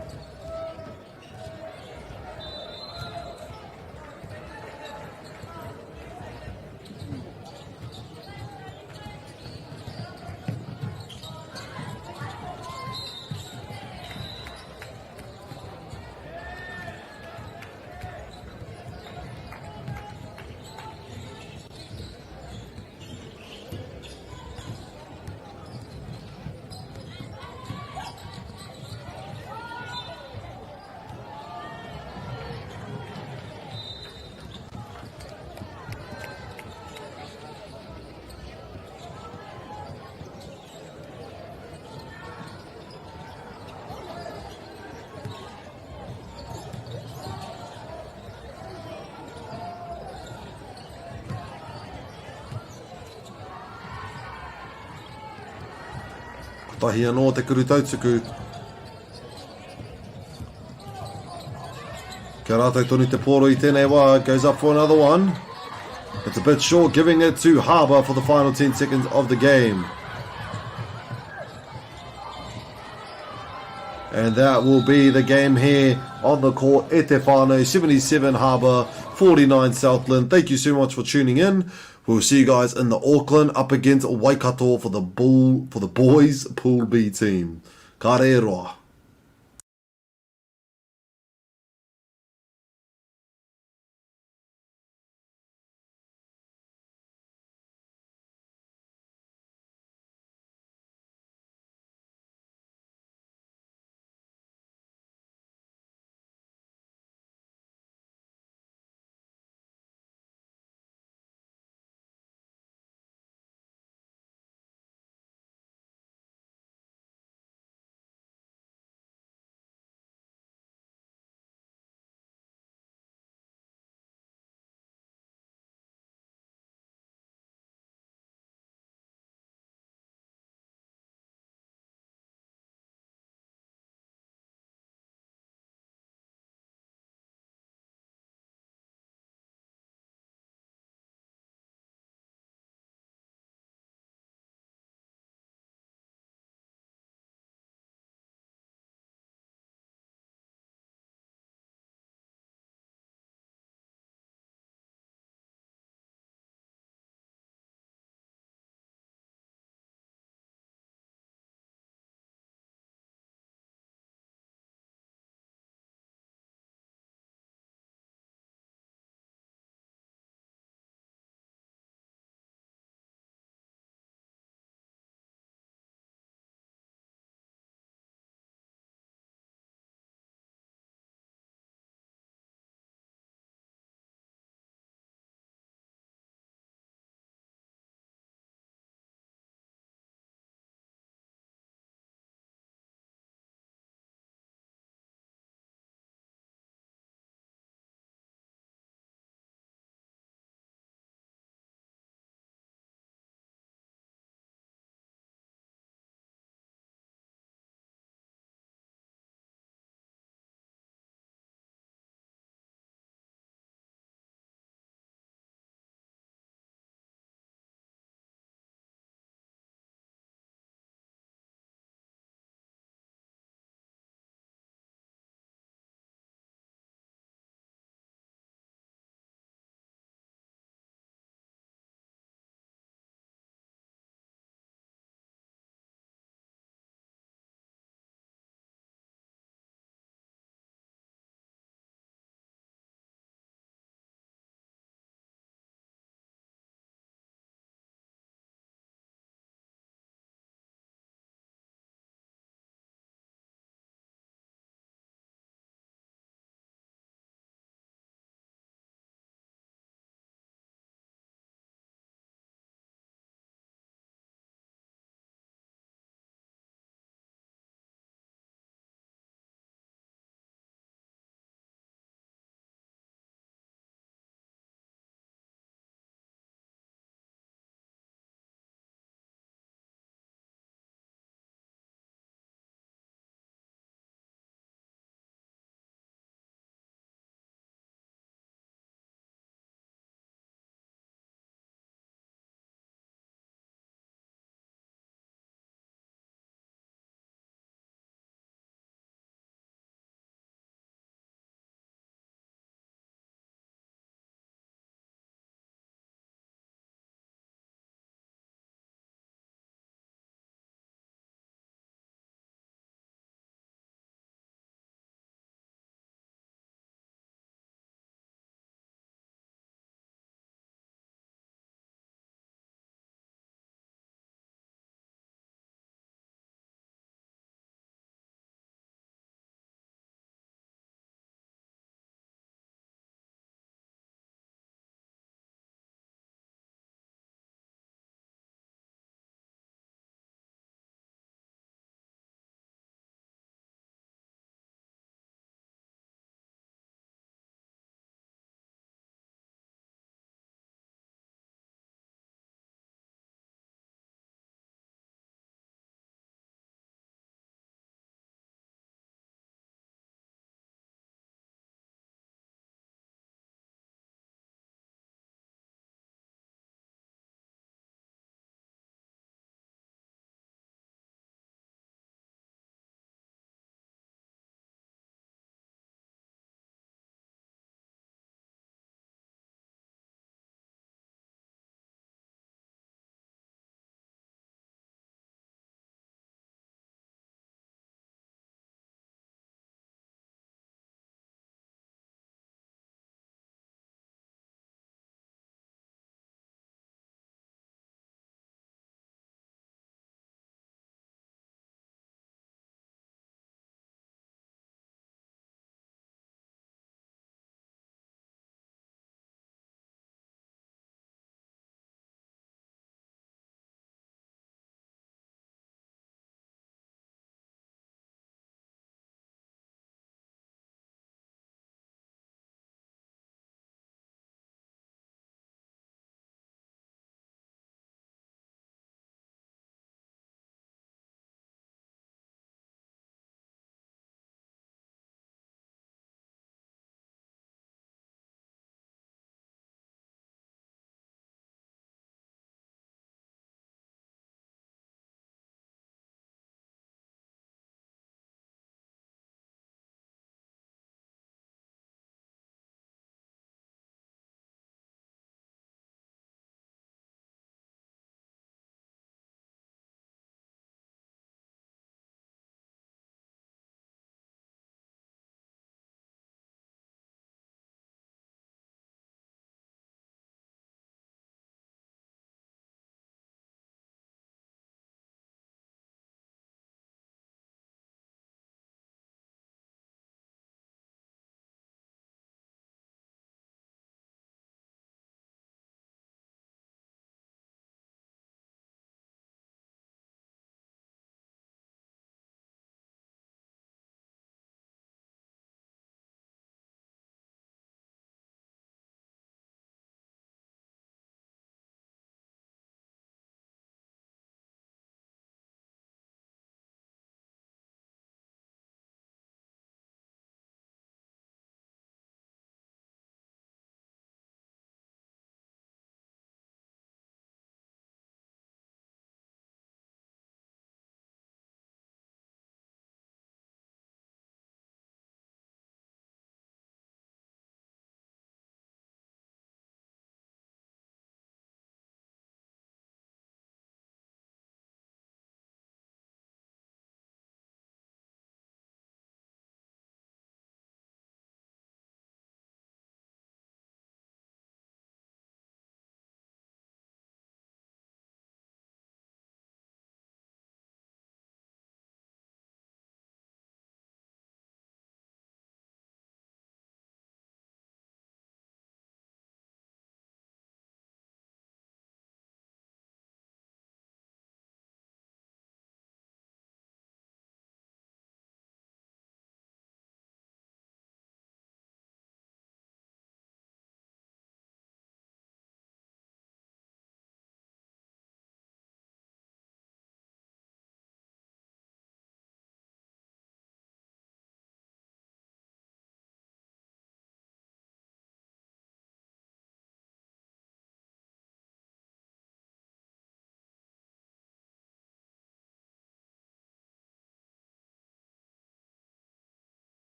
Tahi anō te kuru tautsuku. Kia rātou tonu te pōro I tēnei wā, goes up for another one. It's a bit short, giving it to Harbour for the final 10 seconds of the game. And that will be the game here on the court. E te whānau, 77 Harbour, 49 Southland. Thank you so much for tuning in. We'll see you guys in the Auckland up against Waikato for the boys Pool B team. Ka re roa.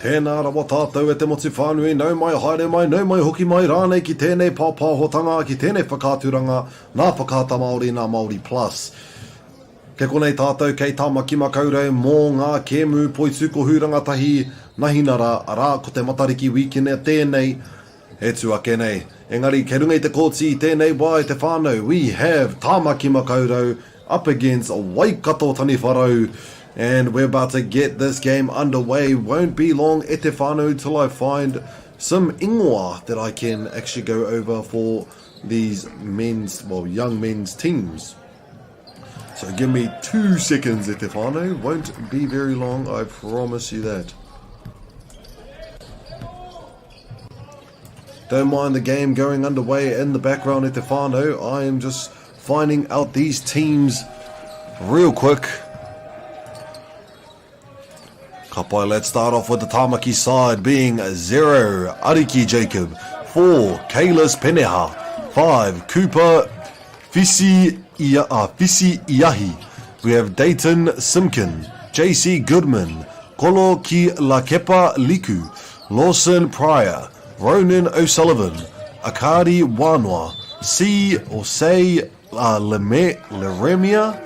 Tēnā rawa tātou e te motu whānui, nau mai haere mai, nau mai hoki mai rānei ki tēnei pāpāhotanga, ki tēnei whakāturanga, nā whakāta Māori, nā Māori Plus. Ke konei tātou kei tāmaki makaurau mō ngā kēmu poituko hurangatahi nahinara arā ko te matariki wikene tēnei e tuake nei. Engari, ke runga I te kōti I tēnei wā I te whānau, we have tāmaki makaurau up against Waikato tani wharau. And we're about to get this game underway. Won't be long e te whānau till I find some ingoa that I can actually go over for these men's, well, young men's teams. So give me 2 seconds e te whānau. Won't be very long, I promise you that. Don't mind the game going underway in the background e te whānau. I am just finding out these teams real quick. Kapai, let's start off with the Tāmaki side being 0, Ariki Jacob, 4, Kalis Peneha, 5, Cooper Fisi Iahi. We have Dayton Simkin, JC Goodman, Kolo Ki Lakepa Liku, Lawson Pryor, Ronan O'Sullivan, Akari Wanwa, C or Say Leremia.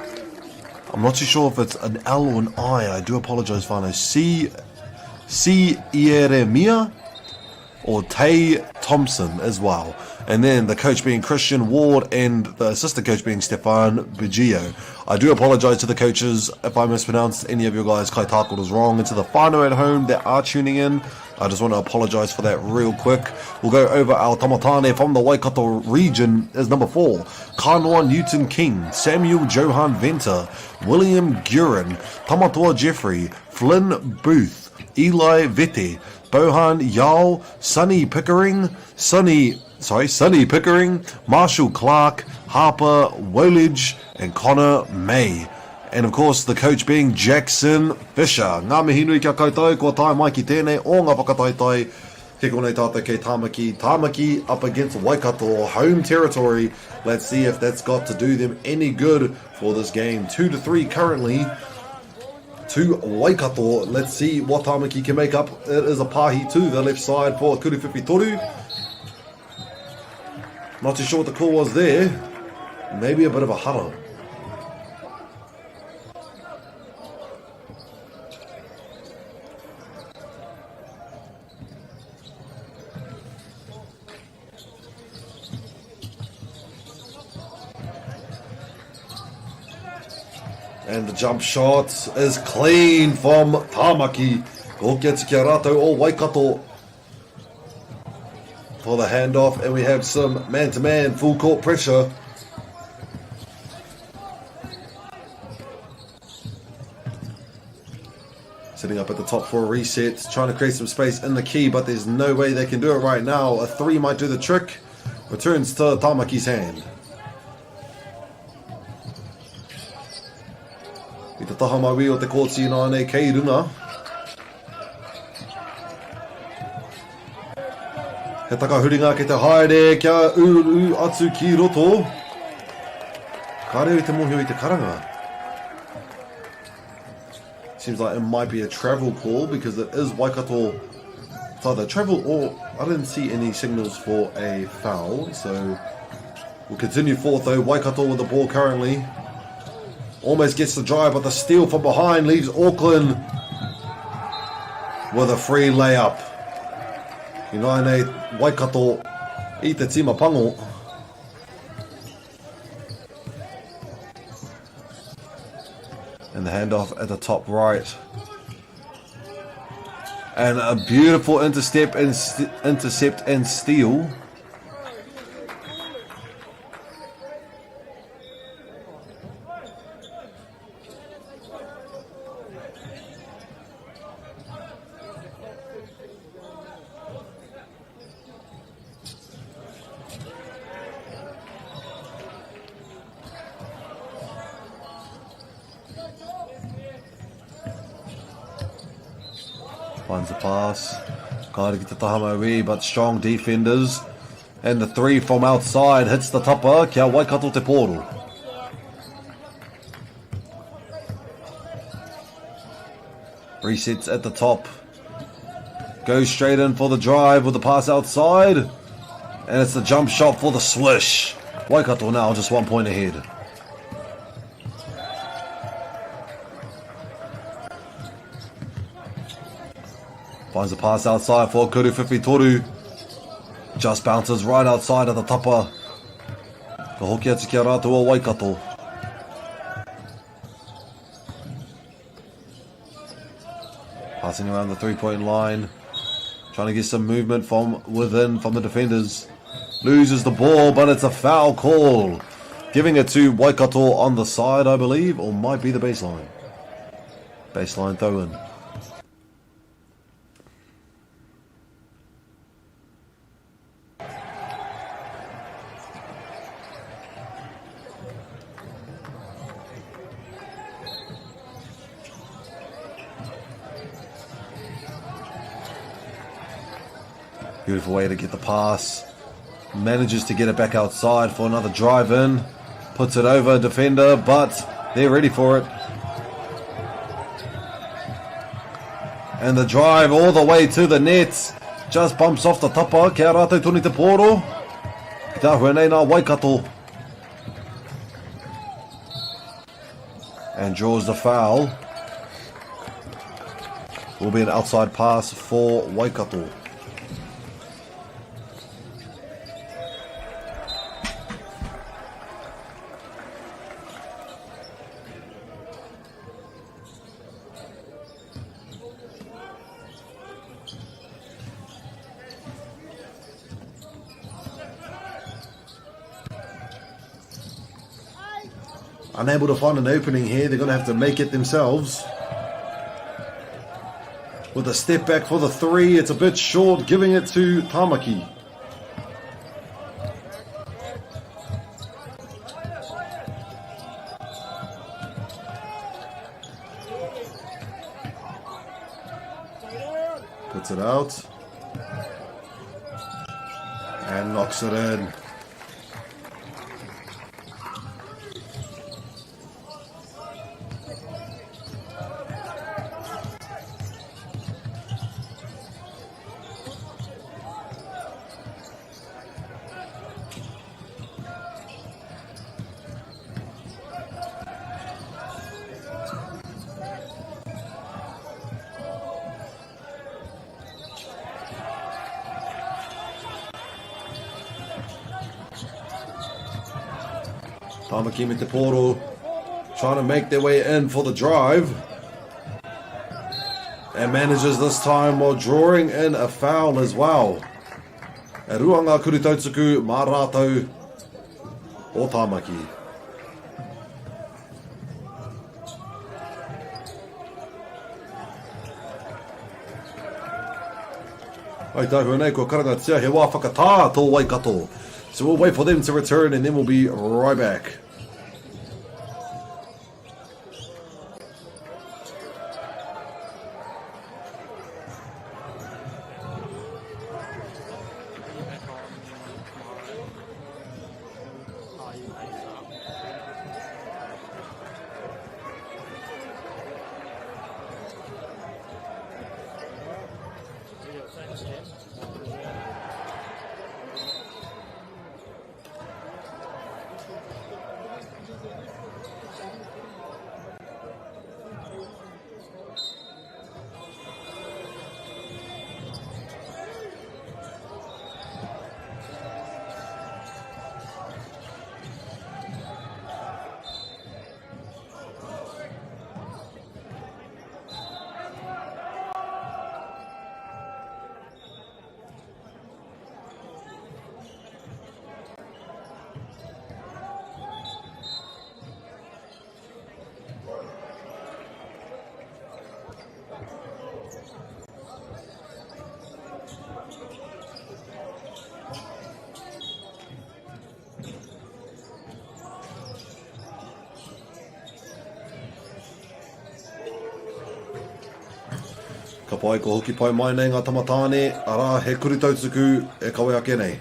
I'm not too sure if it's an L or an I do apologise, whānau. C Ieremia or Tay Thompson as well. And then the coach being Christian Ward and the assistant coach being Stefan Biggio. I do apologise to the coaches if I mispronounced any of your guys' kai tākoras wrong. And to the whānau at home that are tuning in, I just want to apologise for that real quick. We'll go over our tamatane from the Waikato region as number 4. Kanoa Newton King, Samuel Johan Venter, William Gurin, Tamatoa Jeffrey, Flynn Booth, Eli Vete, Bohan Yao, Sonny Pickering, Marshall Clark, Harper Wolage, and Connor May. And of course the coach being Jackson Fisher. Ngā mihi nui kia koutou, kua tae mai ki tēnei o ngā whakataitai. Ke konei tātou kei Tāmaki. Tāmaki up against Waikato, home territory. Let's see if that's got to do them any good for this game. 2-3 currently to Waikato. Let's see what Tāmaki can make up. It is a pahi to the left side for Kuruwhiwhi Toru. Not too sure what the call was there. Maybe a bit of a hara. And the jump shot is clean from Tāmaki. Ko kia tiki a rātou o Waikato for the handoff, and we have some man-to-man full court pressure. Sitting up at the top for a reset, trying to create some space in the key, but there's no way they can do it right now. A 3 might do the trick. Returns to Tāmaki's hand. I te taha maui o te kōti nā nei kei runga. He takahuringa ke te haere kia uru atu ki roto. Ka reo I te mohio I te karanga. Seems like it might be a travel call because it is Waikato. It's either travel or I didn't see any signals for a foul. So we'll continue forth though. Waikato with the ball currently. Almost gets the drive, but the steal from behind leaves Auckland with a free layup. Inaine Waikato I te tima pango. And the handoff at the top right. And a beautiful intercept and steal. Finds the pass. Kaere ki te taha maui, but strong defenders. And the 3 from outside hits the tapa. Kia Waikato te pōro. Resets at the top. Goes straight in for the drive with the pass outside. And it's the jump shot for the swish. Waikato now just 1 point ahead. Finds the pass outside for Kuru Whiwhi. Just bounces right outside of the tapa. The hoki atu kia rātua Waikato. Passing around the 3-point line. Trying to get some movement from within from the defenders. Loses the ball, but it's a foul call. Giving it to Waikato on the side, I believe, or might be the baseline. Baseline throw in. Beautiful way to get the pass. Manages to get it back outside for another drive in. Puts it over defender, but they're ready for it. And the drive all the way to the net. Just bumps off the tapa. Kia rātou tuni te pōro. Tā huenei nā Waikato. And draws the foul. Will be an outside pass for Waikato. Unable to find an opening here, they're going to have to make it themselves. With a step back for the three, it's a bit short, giving it to Tamaki. Puts it out. And knocks it in. Tamaki me te pōro, trying to make their way in for the drive. And manages this time while drawing in a foul as well. E ruanga kuru tautsuku mā rātou o Tamaki. Ai tāku nei ko karangatia he wā whakatā tō Waikato. So we'll wait for them to return and then we'll be right back. Ka pai ko hoki pai mai nei ngā tamatāne, arā he kuri tautsuku e kawe ake nei.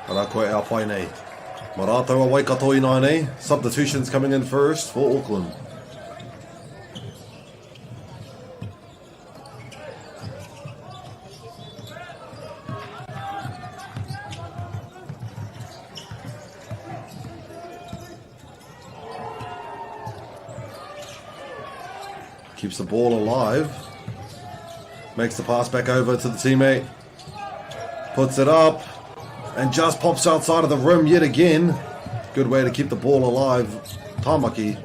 Arā koe e a pai nei. Marato a Waikato Inaine. Substitutions coming in first for Auckland. Keeps the ball alive. Makes the pass back over to the teammate. Puts it up. And just pops outside of the rim yet again. Good way to keep the ball alive. Tamaki.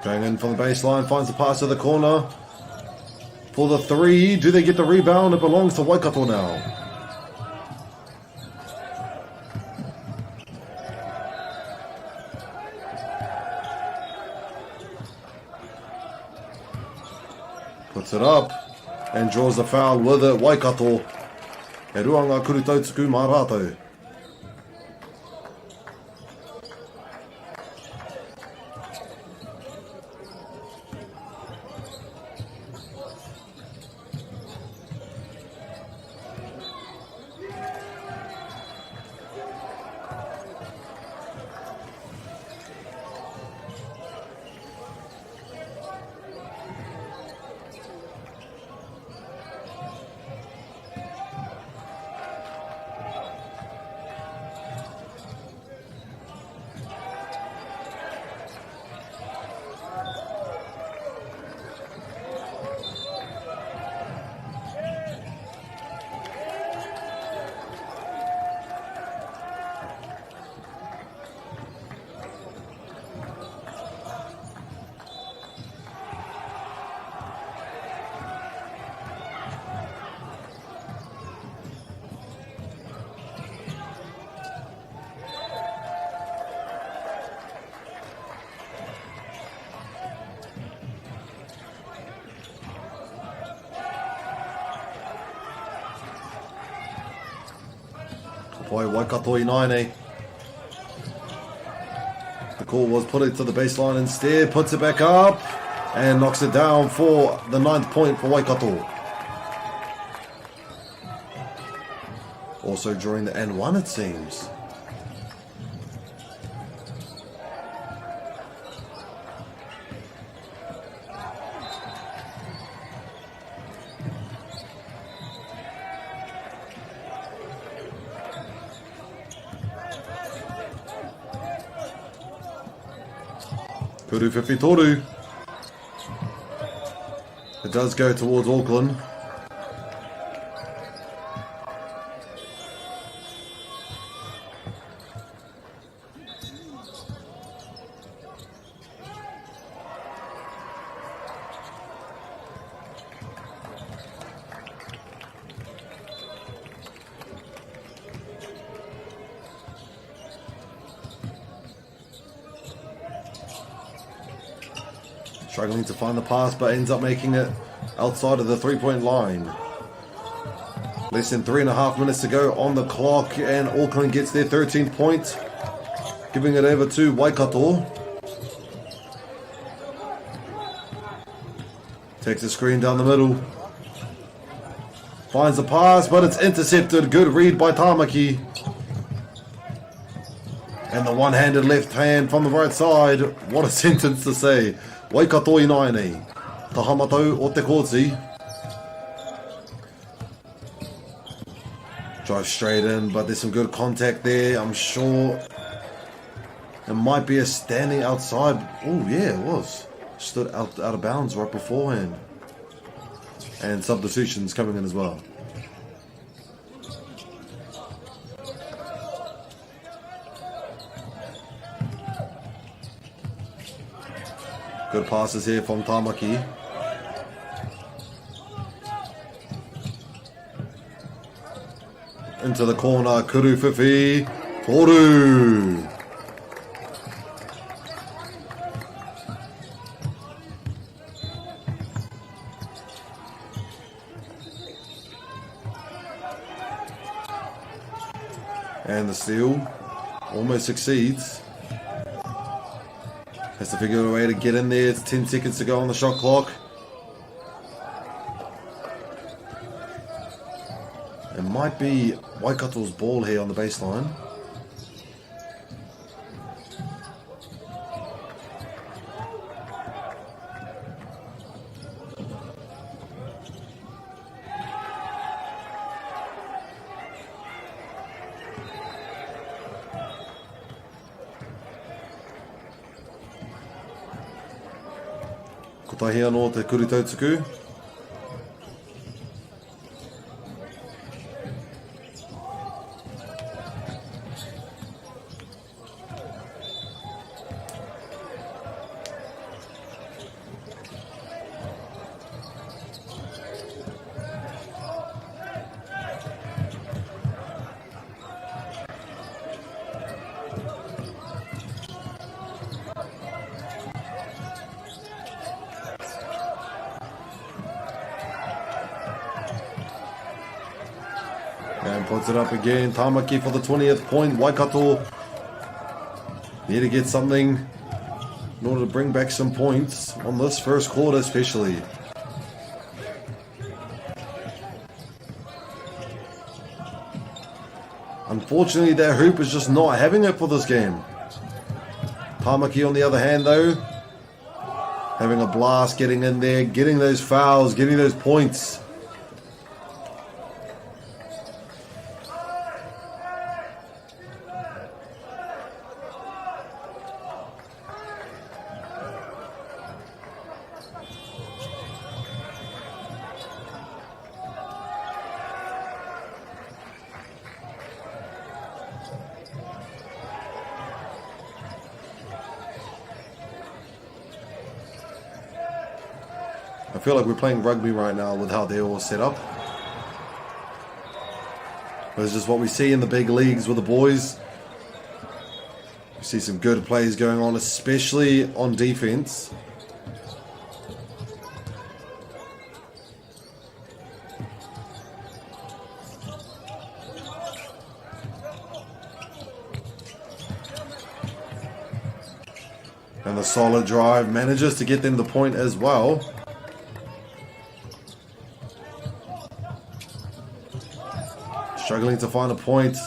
Going in from the baseline, finds the pass to the corner. For the three, do they get the rebound? It belongs to Waikato now. Puts it up and draws the foul with it. Waikato. E ruanga kurutautuku Marato. Boy, Waikato Inaine. The call was put it to the baseline instead, puts it back up, and knocks it down for the 9th point for Waikato. Also during the N1, it seems. Kuru Whiwhitoru. It does go towards Auckland. Struggling to find the pass, but ends up making it outside of the three-point line. Less than 3.5 minutes to go on the clock, and Auckland gets their 13th point, giving it over to Waikato. Takes a screen down the middle. Finds the pass, but it's intercepted. Good read by Tamaki. And the one-handed left hand from the right side. What a sentence to say. Waikato Inaine. Tahamatau o te kōti. Drive straight in, but there's some good contact there. I'm sure it might be a standing outside. Oh, yeah, it was. Stood out of bounds right beforehand. And substitutions coming in as well. Good passes here from Tamaki. Into the corner, Kuru Whiwhitoru. And the steal. Almost succeeds. Has to figure out a way to get in there. It's 10 seconds to go on the shot clock. It might be Waikato's ball here on the baseline. Kotahi anō te kuritautsuku. And puts it up again. Tamaki for the 20th point. Waikato need to get something in order to bring back some points on this first quarter especially. Unfortunately, their hoop is just not having it for this game. Tamaki on the other hand though, having a blast getting in there, getting those fouls, getting those points. I feel like we're playing rugby right now with how they're all set up. But it's just what we see in the big leagues with the boys. We see some good plays going on, especially on defense. And the solid drive manages to get them the point as well. Struggling to find a point.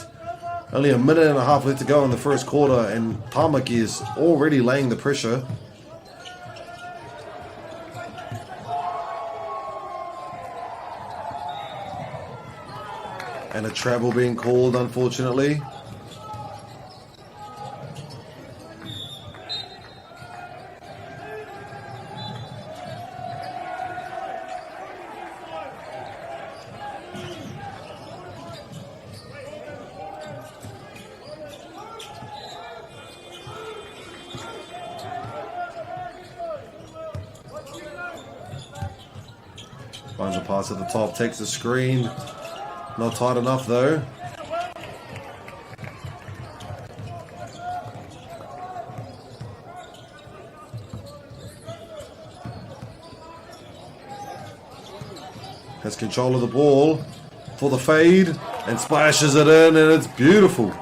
Only a minute and a half left to go in the first quarter, and Tamaki is already laying the pressure. And a travel being called, unfortunately. Finds a pass at the top, takes the screen. Not tight enough though. Has control of the ball for the fade and splashes it in, and it's beautiful.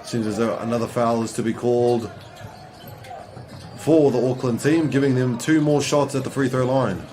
Seems as though another foul is to be called for the Auckland team, giving them 2 more shots at the free throw line.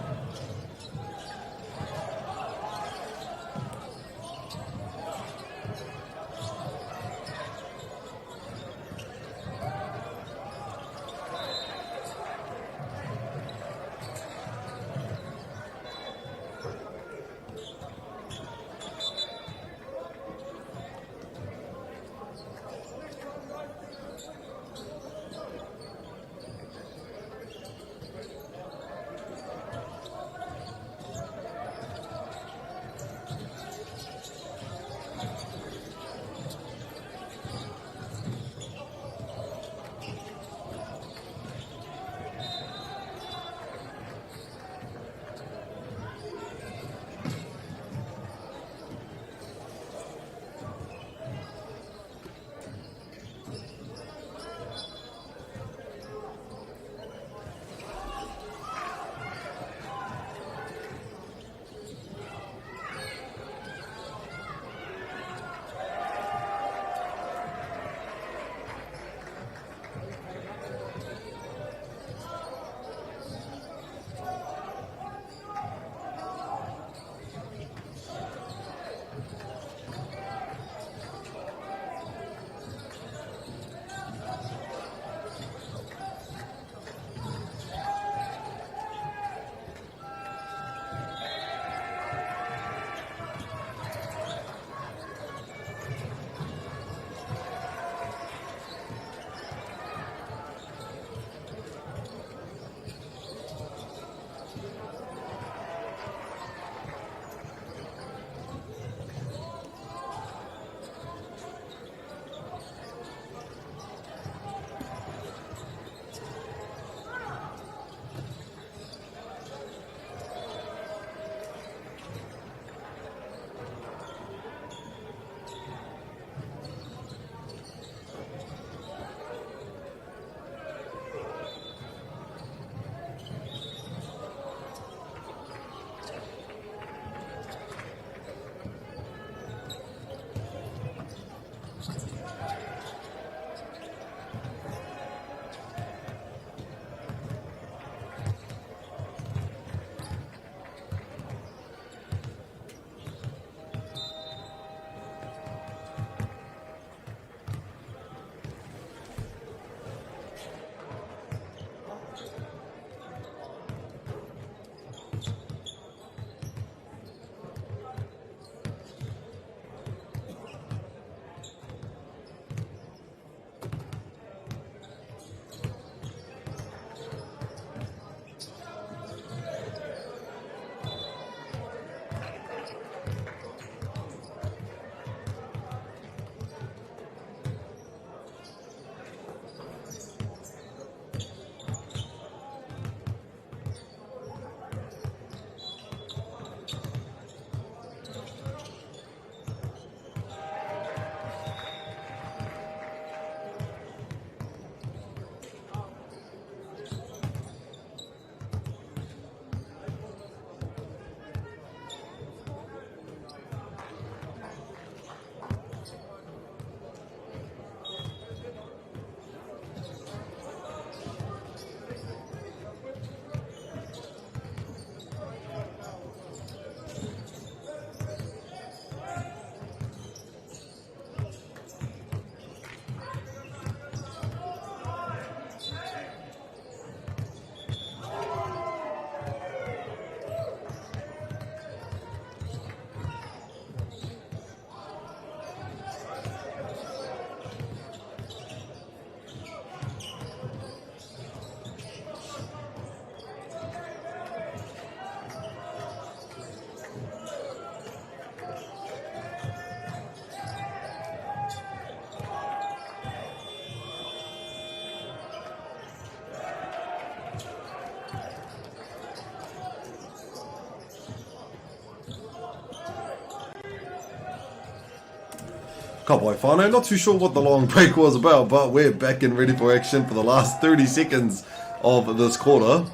Cowboy whānau, not too sure what the long break was about, but we're back and ready for action for the last 30 seconds of this quarter.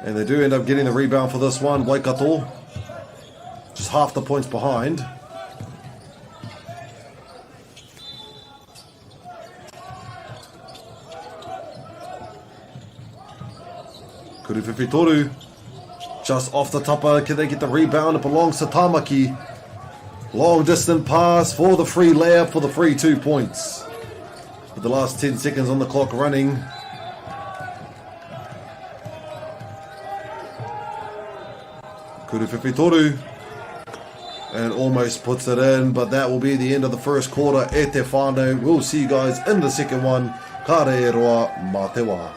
And they do end up getting the rebound for this one. Waikato, just half the points behind. Kuruwhiwhi Toru, just off the topper. Can they get the rebound? It belongs to Tamaki. Long distance pass for the free layup for the free 2 points. With the last 10 seconds on the clock running. Kuruwhiwhi Toru. And almost puts it in, but that will be the end of the first quarter. E te whānau. We'll see you guys in the second one. Ka re roa, mā te wā.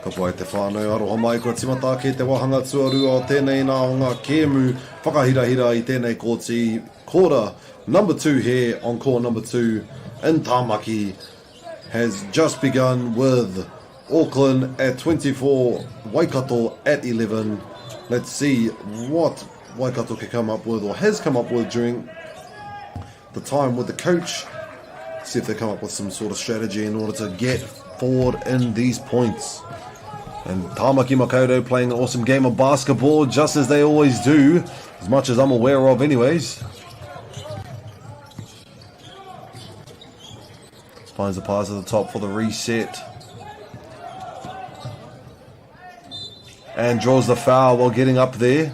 Ka pai te whānau aroha mai kua timata ke te wahanga tuarua o tēnei nā o ngā kēmu whakahirahira I tēnei kōti. Quarter number 2 here on court number 2 in Tāmaki has just begun with Auckland at 24, Waikato at 11. Let's see what Waikato can come up with or has come up with during the time with the coach. See if they come up with some sort of strategy in order to get forward in these points. And Tamaki Makaurau playing an awesome game of basketball, just as they always do, as much as I'm aware of anyways. Finds the pass at the top for the reset. And draws the foul while getting up there.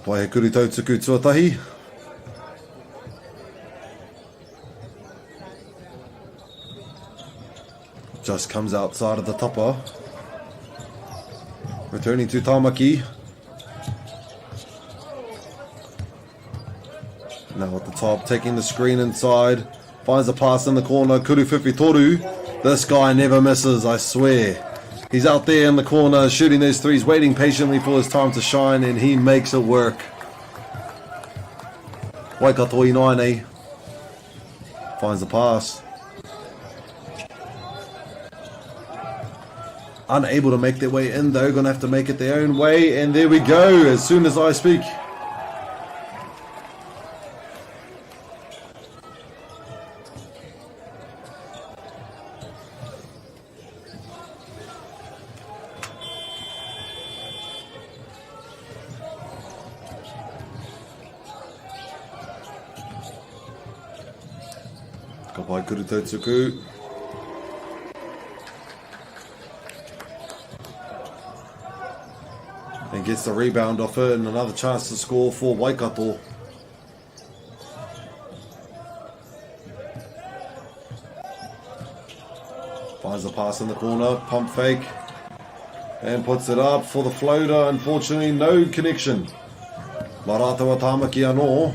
Pai he kuri tautuku tuatahi. Just comes outside of the topper. Returning to Tamaki. Now at the top, taking the screen inside. Finds a pass in the corner. Kuruwhiwhi Toru. This guy never misses, I swear. He's out there in the corner shooting those threes, waiting patiently for his time to shine, and he makes it work. Waikato Ināne finds the pass. Unable to make their way in though, gonna have to make it their own way, and there we go, as soon as I speak. Kapai Kurutotsuku. And gets the rebound off it, and another chance to score for Waikato. Finds the pass in the corner, pump fake, and puts it up for the floater. Unfortunately, no connection. Maratawa Tamaki anō.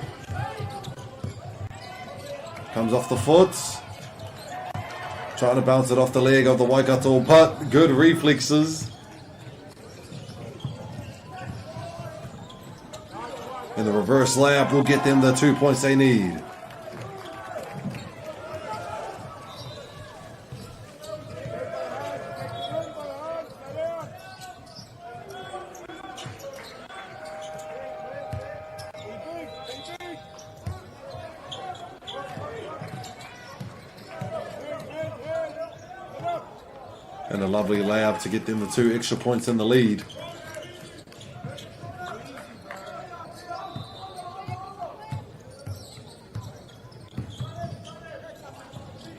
Comes off the foot. Trying to bounce it off the leg of the Waikato, but good reflexes. And the reverse layup will get them the 2 points they need. And a lovely layup to get them the 2 extra points in the lead.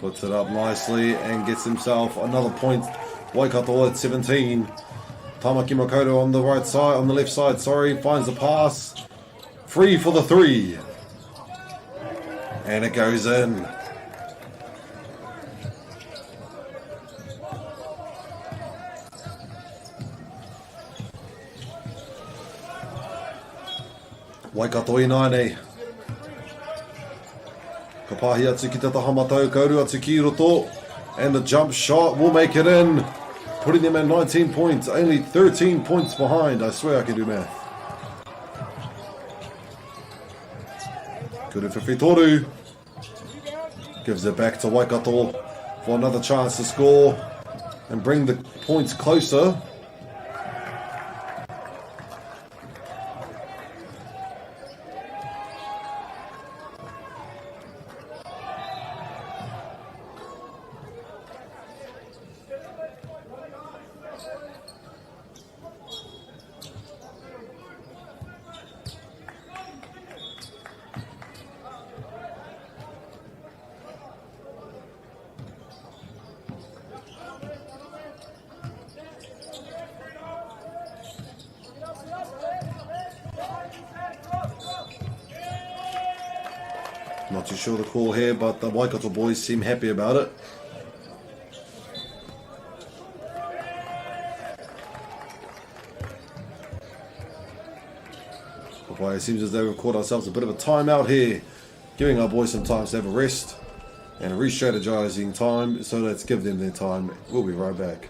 Puts it up nicely and gets himself another point. Waikato at 17. Tamaki Makoto on the right side, on the left side, sorry, finds the pass. Free for the 3. And it goes in. Waikato Ināne. Kapahi atu ki te taha matau, kauru atu ki roto. And the jump shot will make it in. Putting them at 19 points, only 13 points behind. I swear I can do math. Good for Fitoru. Gives it back to Waikato for another chance to score and bring the points closer. Not too sure the call here, but the Waikato boys seem happy about it. Well, it seems as though we've caught ourselves a bit of a timeout here, giving our boys some time to have a rest and a re-strategizing time, so let's give them their time. We'll be right back.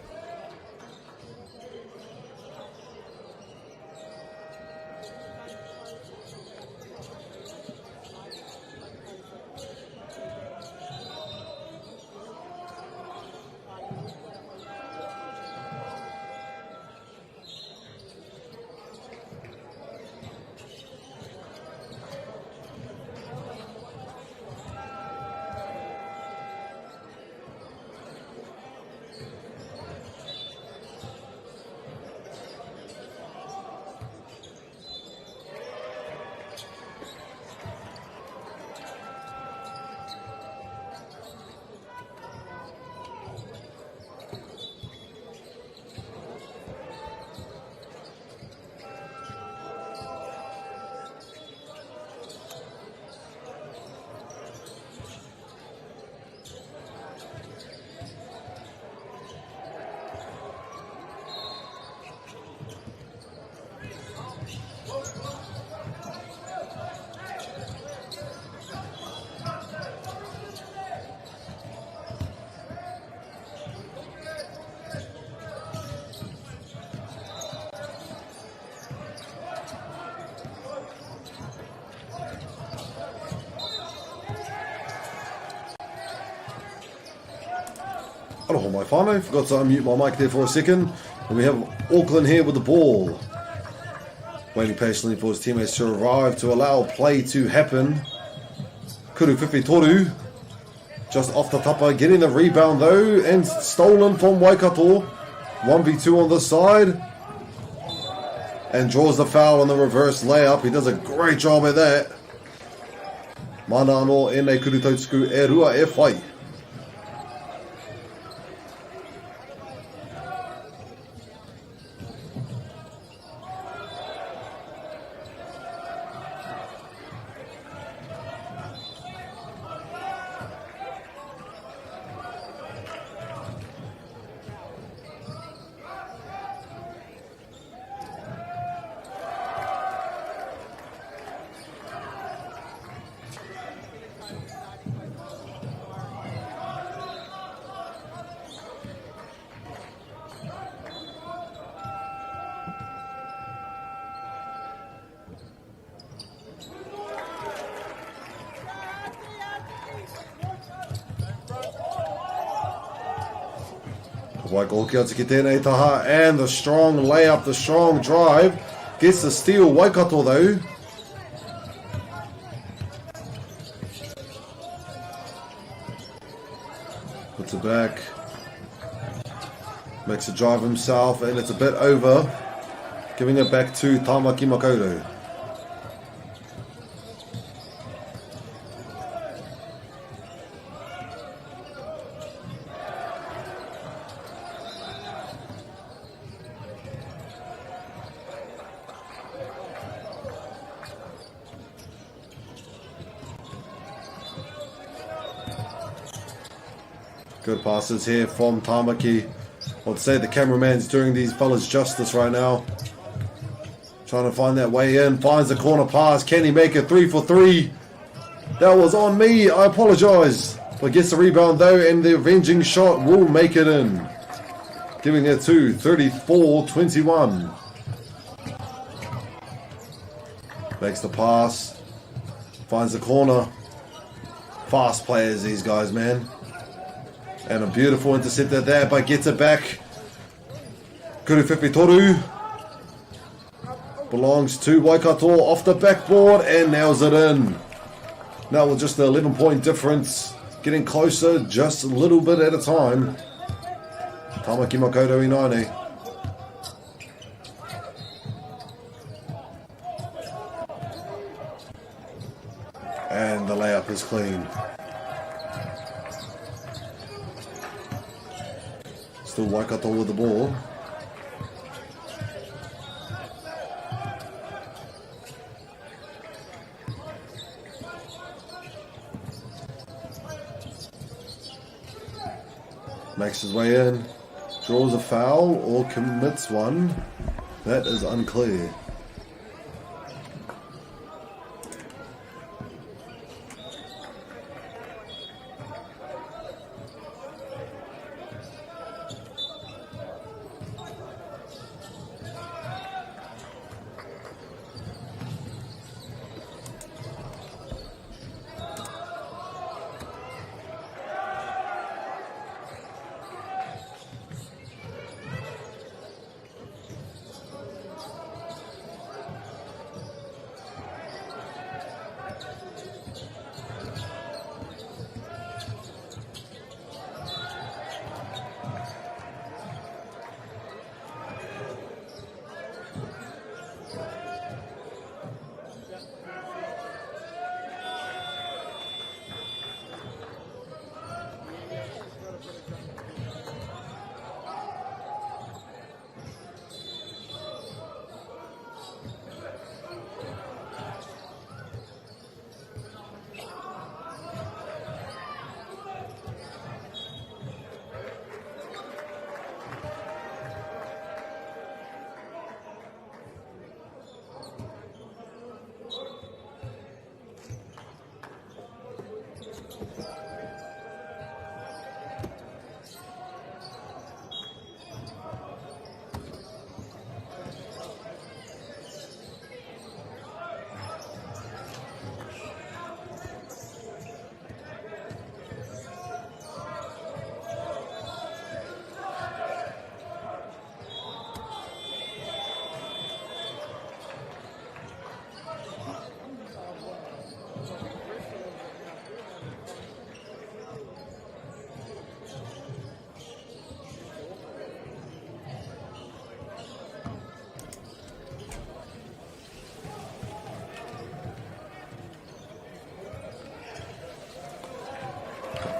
Aroha mai whānau, forgot to unmute my mic there for a second. And we have Auckland here with the ball. Waiting patiently for his teammates to arrive to allow play to happen. Kuru Whiwhi Toru, just off the tapa, getting the rebound though, and stolen from Waikato. 1v2 on the side. And draws the foul on the reverse layup. He does a great job at that. Mana anō e nei kuru tautuku e rua e whai. Waikato to get tēnei taha, and the strong layup, the strong drive. Gets the steal, Waikato though. Puts it back. Makes a drive himself, and it's a bit over. Giving it back to Tamaki Makaurau. Good passes here from Tamaki. I'd say the cameraman's doing these fellas justice right now. Trying to find that way in. Finds the corner pass. Can he make it 3 for 3? That was on me. I apologize. But gets the rebound though, and the avenging shot will make it in. Giving it to 34-21. Makes the pass. Finds the corner. Fast players, these guys, man. And a beautiful interceptor there, but gets it back. Kuru Whiwhi Toru. Belongs to Waikato off the backboard and nails it in. Now with just an 11-point difference. Getting closer just a little bit at a time. Tamaki Makaurau Inaine. And the layup is clean. Still Waikato with the ball. Makes his way in. Draws a foul or commits one. That is unclear.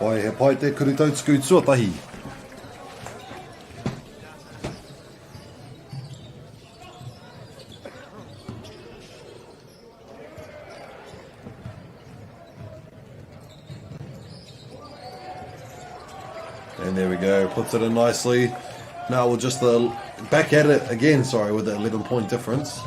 Pai he pai te kurutautuku tuatahi. And there we go, puts it in nicely. Now we'll just back at it again, sorry, with the 11-point difference.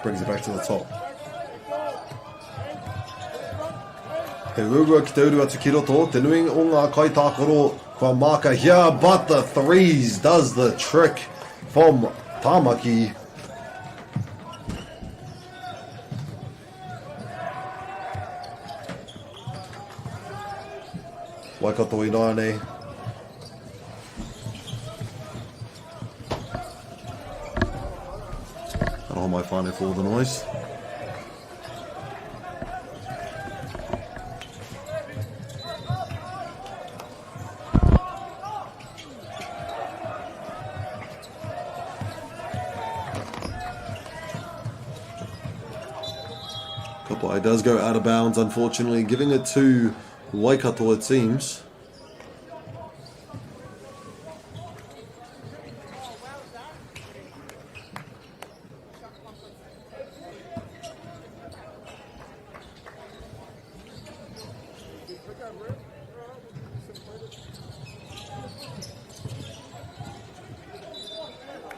Brings it back to the top. He rua ki te urua te kiroto, te nui o ngā kaitākoro kua maka here, but the threes does the trick from Tamaki. Waikato i nāne. I don't might find it for all the noise. Kapai does go out of bounds, unfortunately, giving it to Waikato, it seems.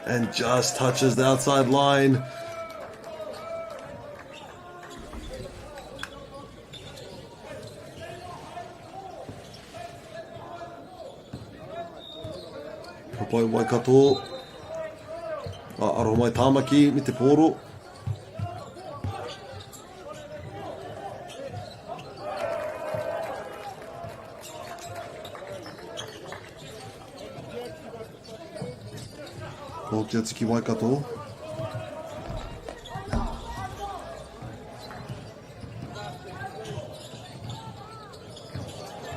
And just touches the outside line. Kapai Waikato. Aro mai Tamaki me te poro. Kia tiki Waikato.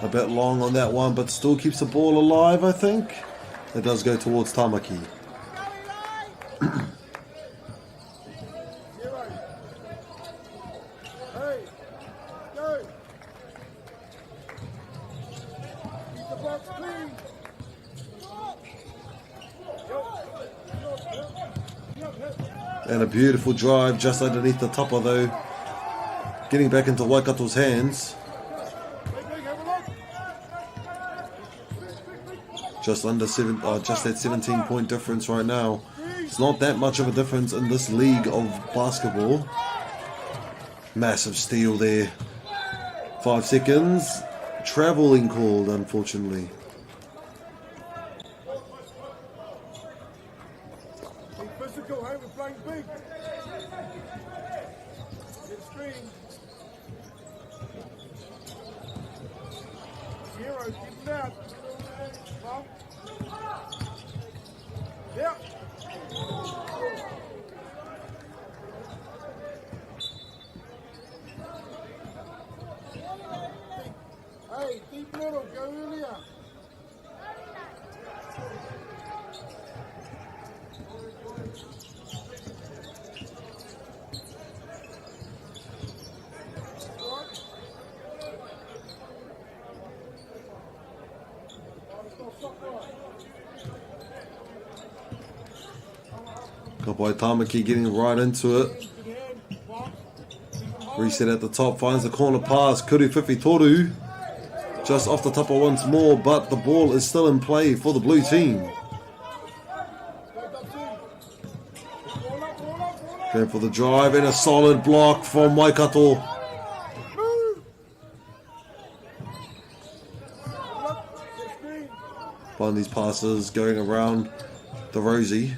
A bit long on that one, but still keeps the ball alive, I think. It does go towards Tamaki. And a beautiful drive just underneath the topper though. Getting back into Waikato's hands. Just under just that 17-point difference right now. It's not that much of a difference in this league of basketball. Massive steal there. 5 seconds. Traveling called, unfortunately. Hey, deep middle, go earlier. Kapai Tamaki getting right into it. Reset at the top, finds the corner pass. Kuru Whiwhitoru just off the top of once more, but the ball is still in play for the blue team. Going for the drive and a solid block from Waikato. Find these passes going around the Rosie.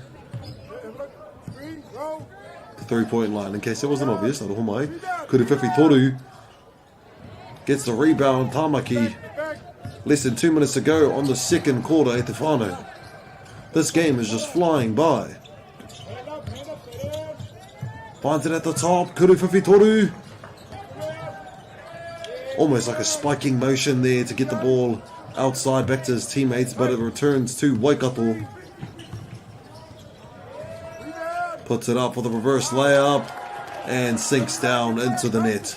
The 3-point line, in case it wasn't obvious. Kuru Whiwhitoru gets the rebound. Tamaki, less than 2 minutes to go on the second quarter at the whānau. This game is just flying by. Finds it at the top. Kuru Whiwhitoru. Almost like a spiking motion there to get the ball outside back to his teammates, but it returns to Waikato. Puts it up for the reverse layup and sinks down into the net.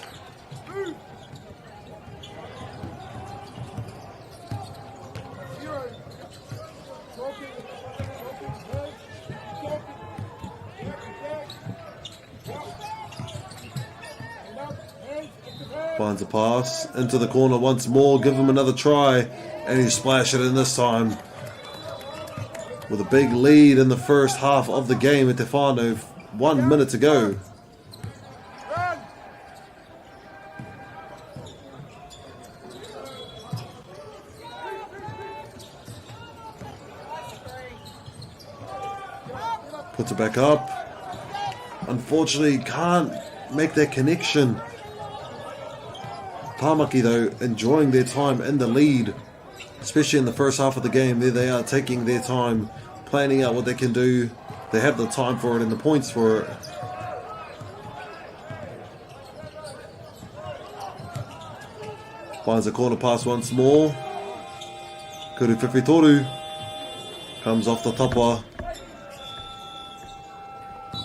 Finds a pass into the corner once more. Give him another try. And he splashed it in this time. With a big lead in the first half of the game at Tefano. 1 minute to go. Puts it back up. Unfortunately, can't make that connection. Tamaki, though, enjoying their time in the lead, especially in the first half of the game. There they are, taking their time, planning out what they can do. They have the time for it and the points for it. Finds a corner pass once more. Kuru Whiwhitoru comes off the tapa.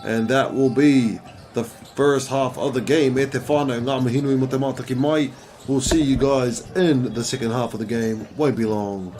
And that will be the first half of the game. E te whānau ngā mihinui mo te mātaki mai. We'll see you guys in the second half of the game. Won't be long.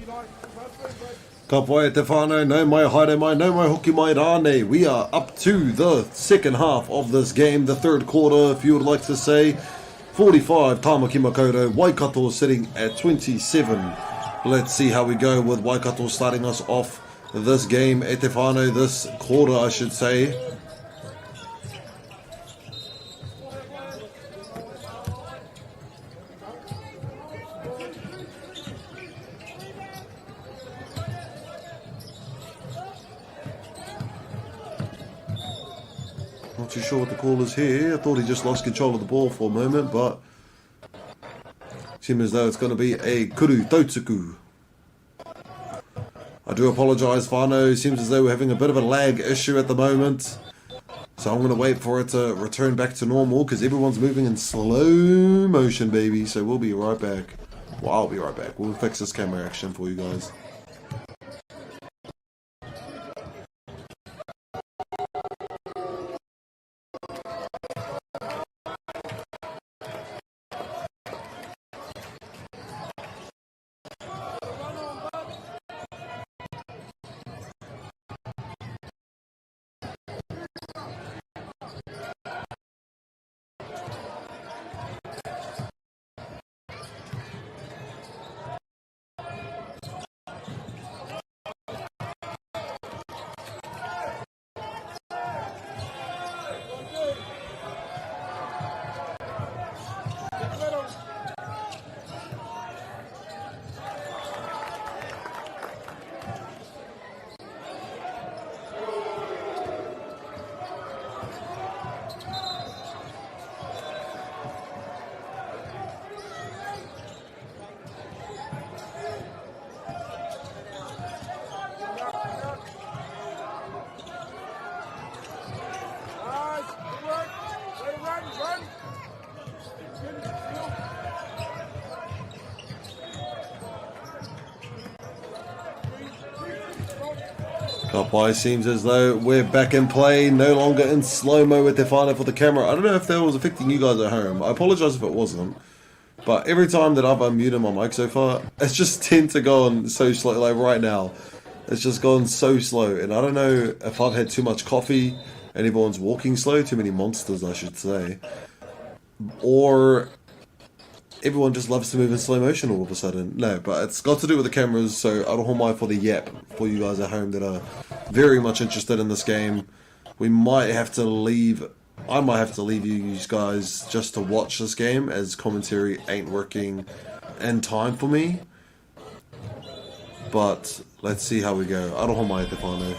Ka poe te whānau, nau mai haere mai, nau mai hoki mai rānei. We are up to the second half of this game, the third quarter, if you would like to say. 45, Tāmaki Makaurau, Waikato sitting at 27. Let's see how we go with Waikato starting us off this game, e te whānau, this quarter, I should say. Not too sure what the call is here. I thought he just lost control of the ball for a moment, but seems as though it's going to be a kuru tautsuku. I do apologise, whānau. Seems as though we're having a bit of a lag issue at the moment. So I'm going to wait for it to return back to normal because everyone's moving in slow motion, baby. So we'll be right back. Well, I'll be right back. We'll fix this camera action for you guys. Kapai seems as though we're back in play, no longer in slow-mo with their final for the camera. I don't know if that was affecting you guys at home. I apologise if it wasn't. But every time that I've unmuted my mic so far, it's just tend to go on so slow. Like right now, it's just gone so slow. And I don't know if I've had too much coffee and everyone's walking slow, too many monsters I should say. Or everyone just loves to move in slow motion all of a sudden. No, but it's got to do with the cameras, so aroha mai for the yap for you guys at home that are very much interested in this game. We might have to leave, I might have to leave you guys just to watch this game as commentary ain't working in time for me. But let's see how we go. Aroha mai te whānau.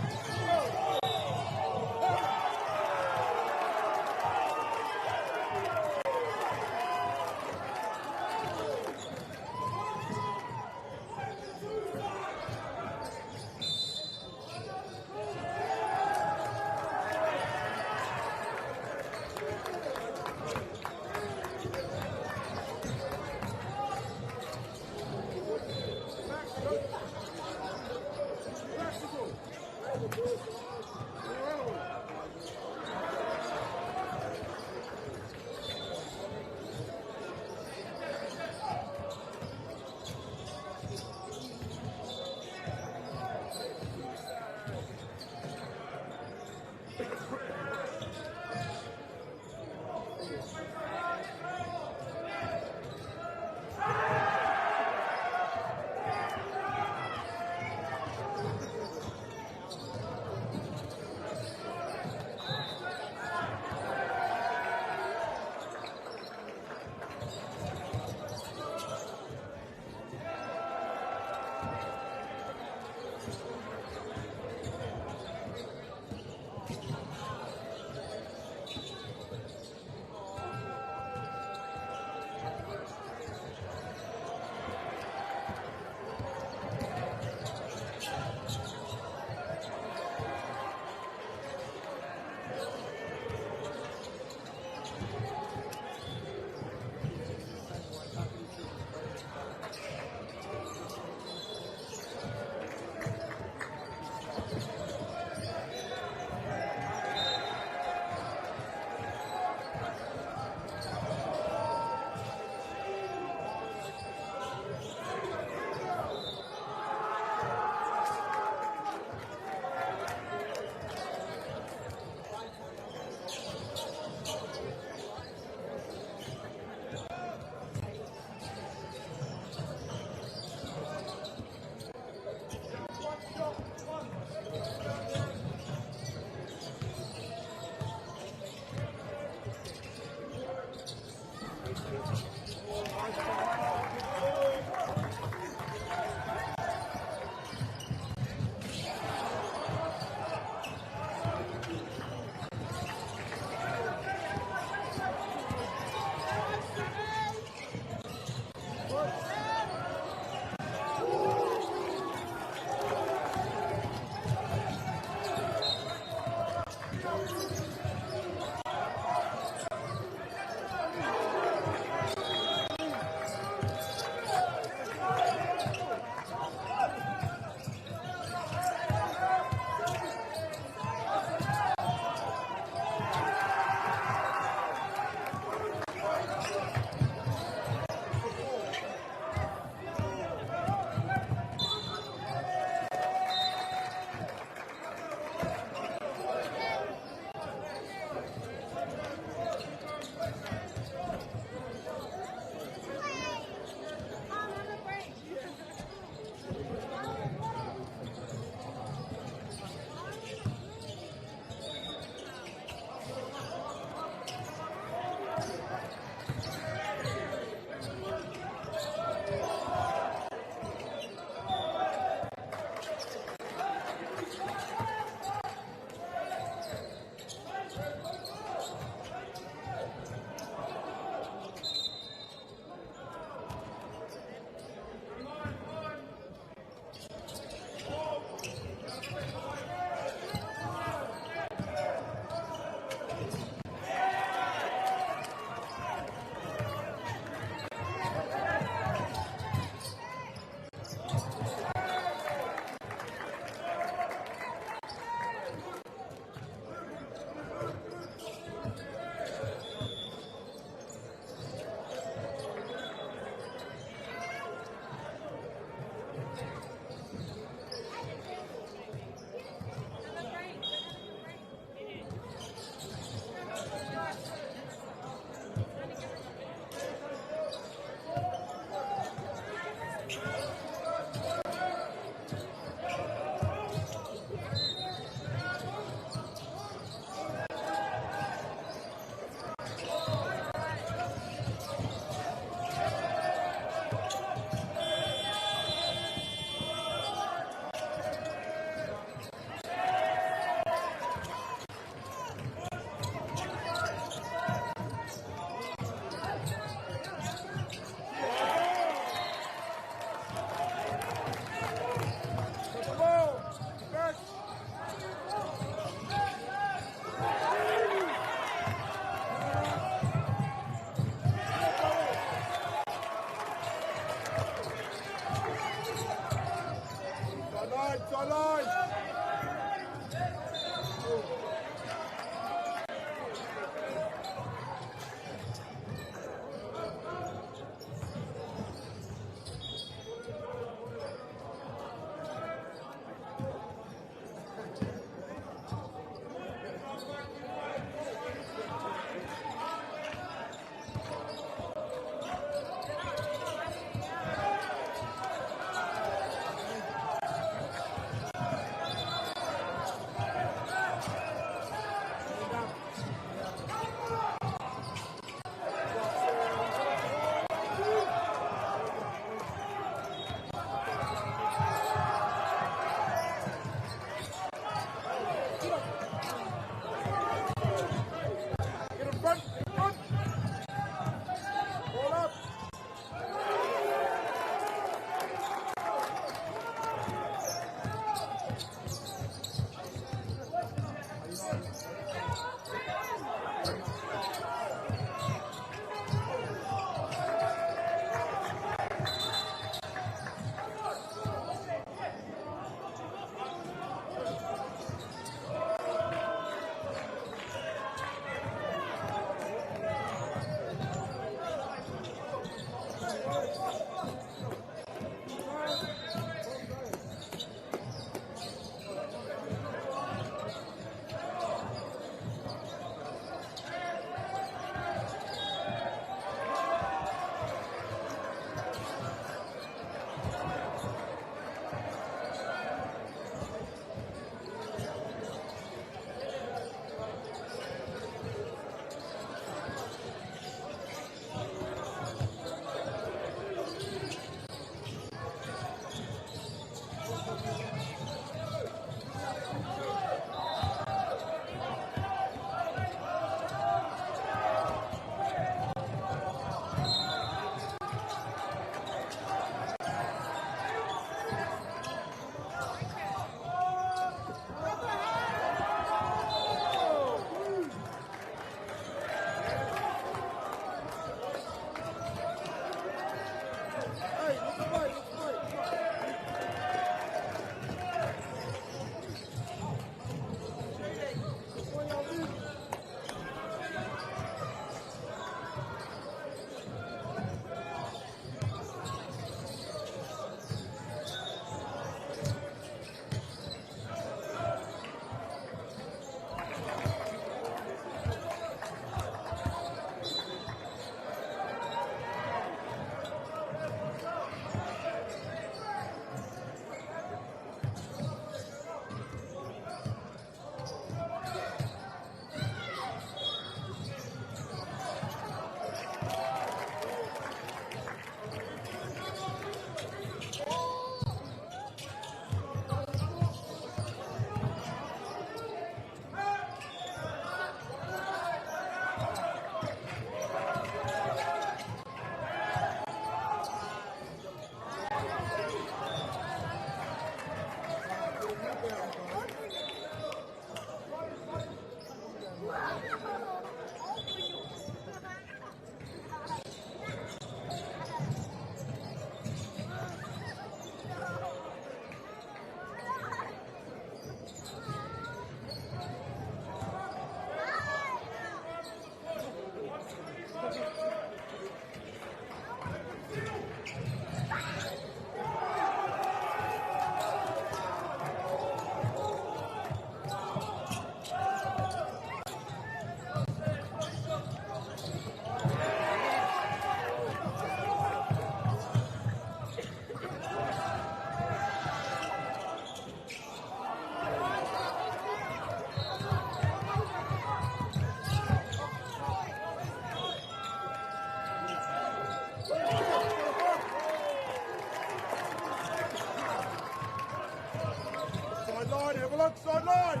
Doug, sideline!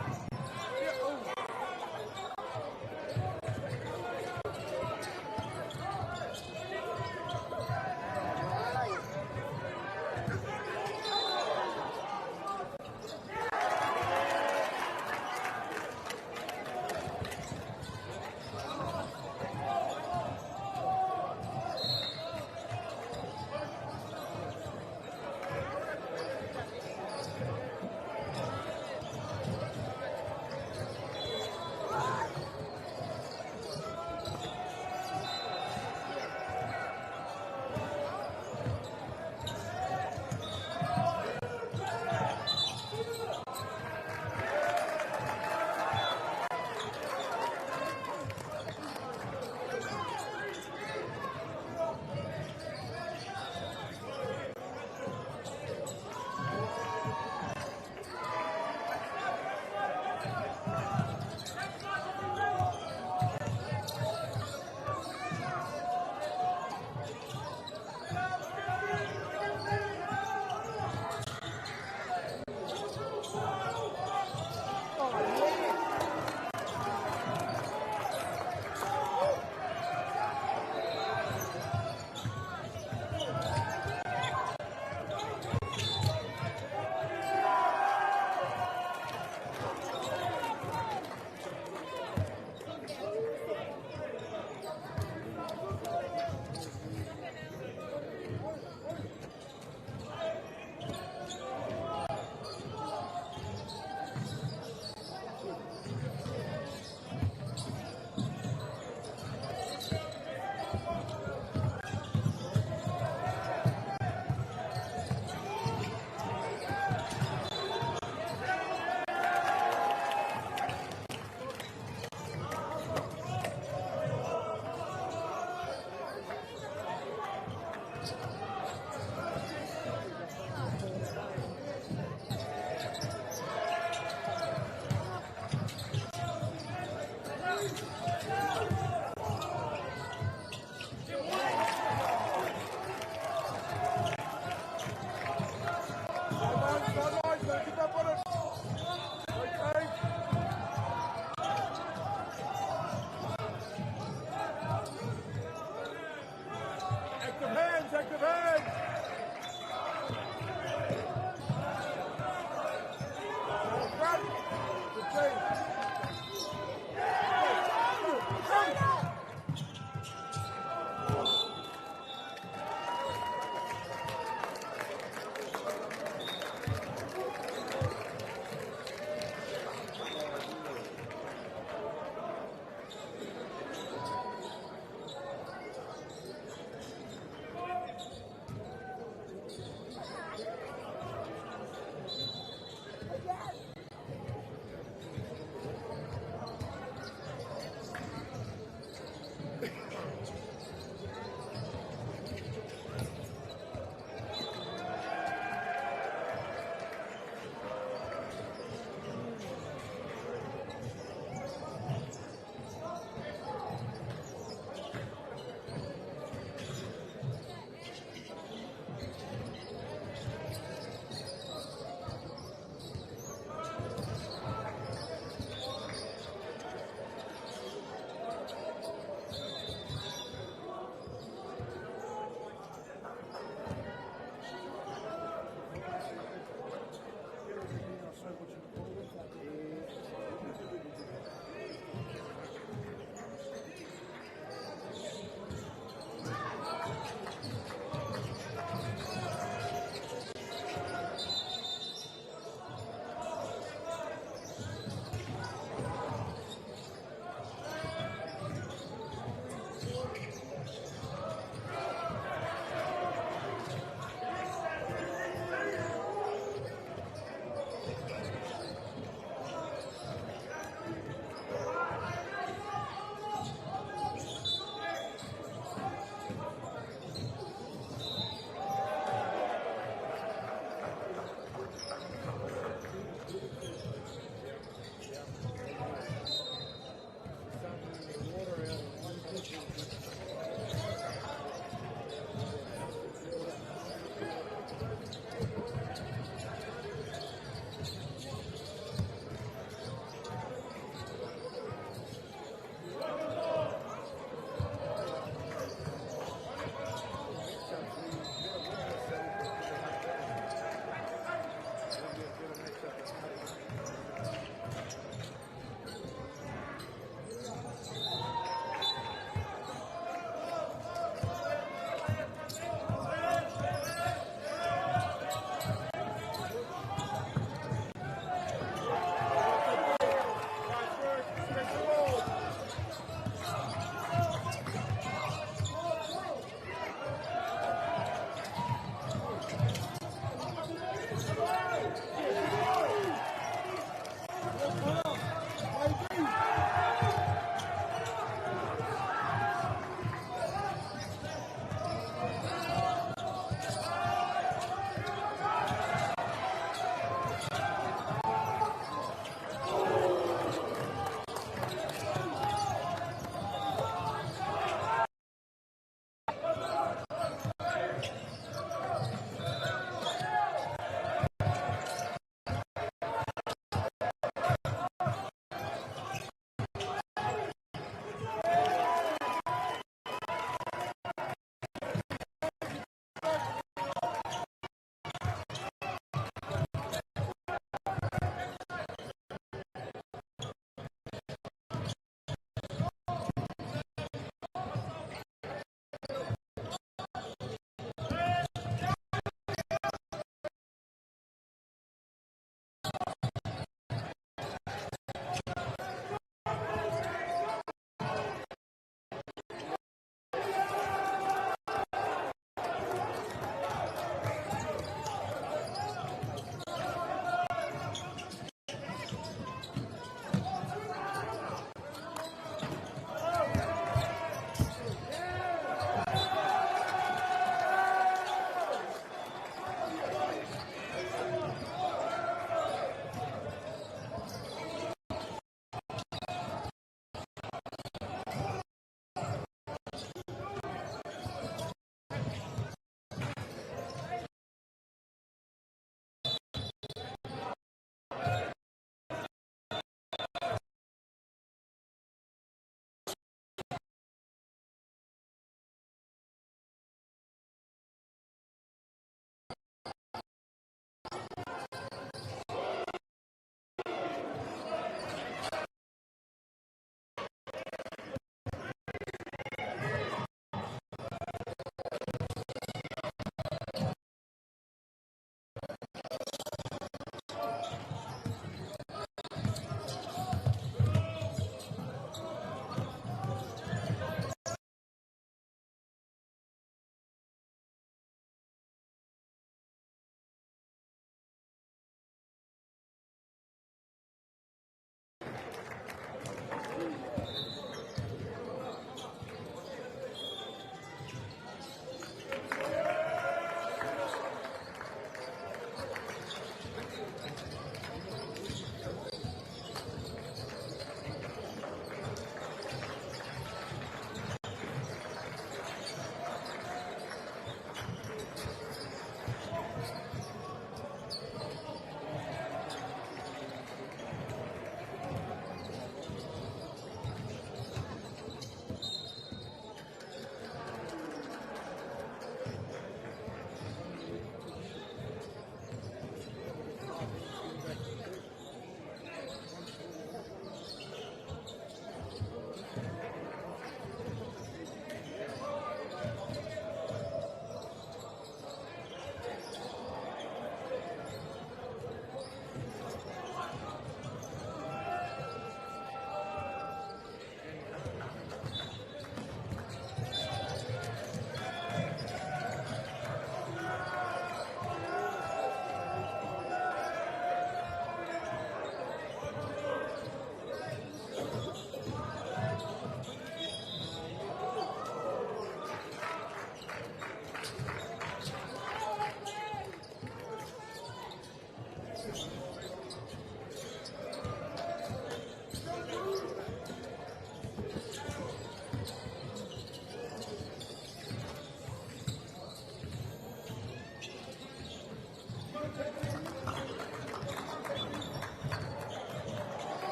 Yeah, oh.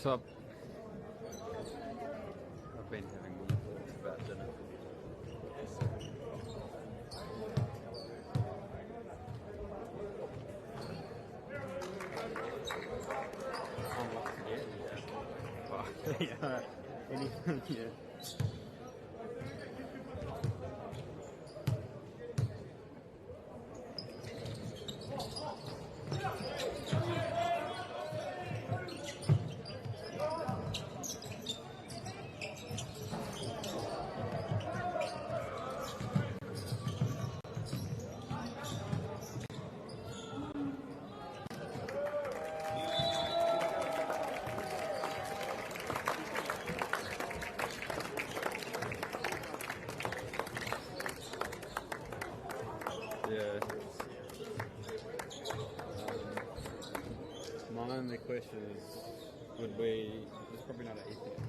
So I've been having more thoughts about dinner. I'm lost again. Yeah. Anything, yeah. Yeah. My only question is, would we? It's probably not an ethnic thing.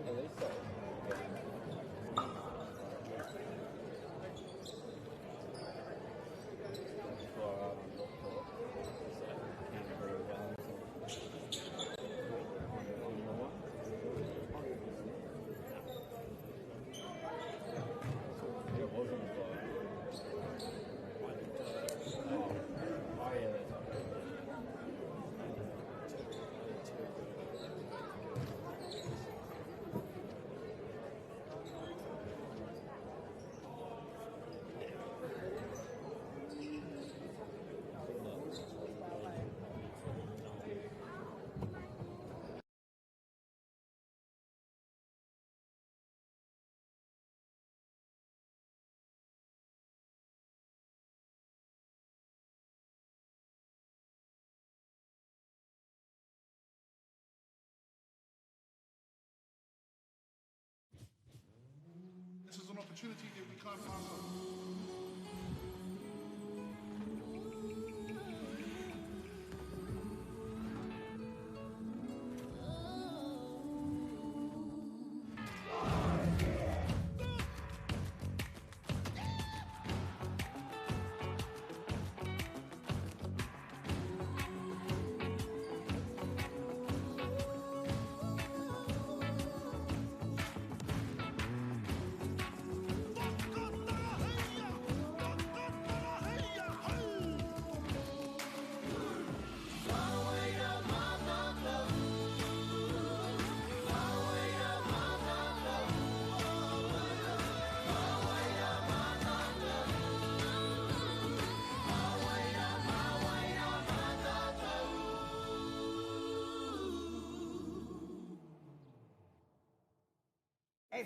At least so. It wasn't This is an opportunity that we can't pass up.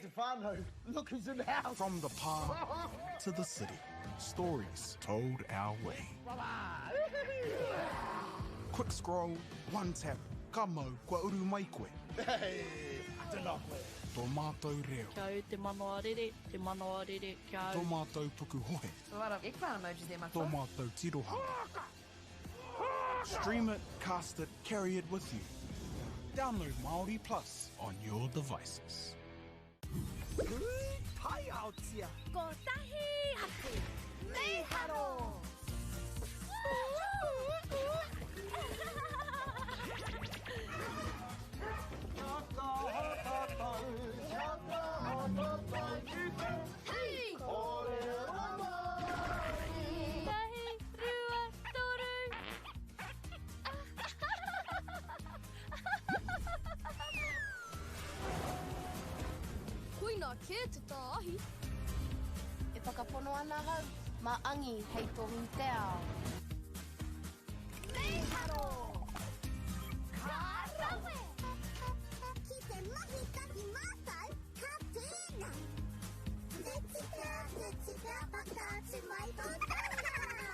Stefano, look who's in the house. From the park to the city, stories told our way. Quick scroll, one tap. Kamo, kua uru mai koe. Hey, tēnā koe. Tō mātou reo. Kia au te manoa rere, kia au. Tō mātou tuku hohe. A lot of eggplant emojis there, my Tō friend. mātou tirohanga. Stream it, cast it, carry it with you. Download Māori Plus on your devices. Tai ao tia. Ko tahi atu. Nei haro. Hei! Tahi, rua, toru. Koina ke te tāhi. E whakapono ana hau, ma angi hei tohu te ao. Nei haro! Ka rawe! Ki te mahi tahi mātai, ka tēnā. Te tika, pakātu mai tō tauna.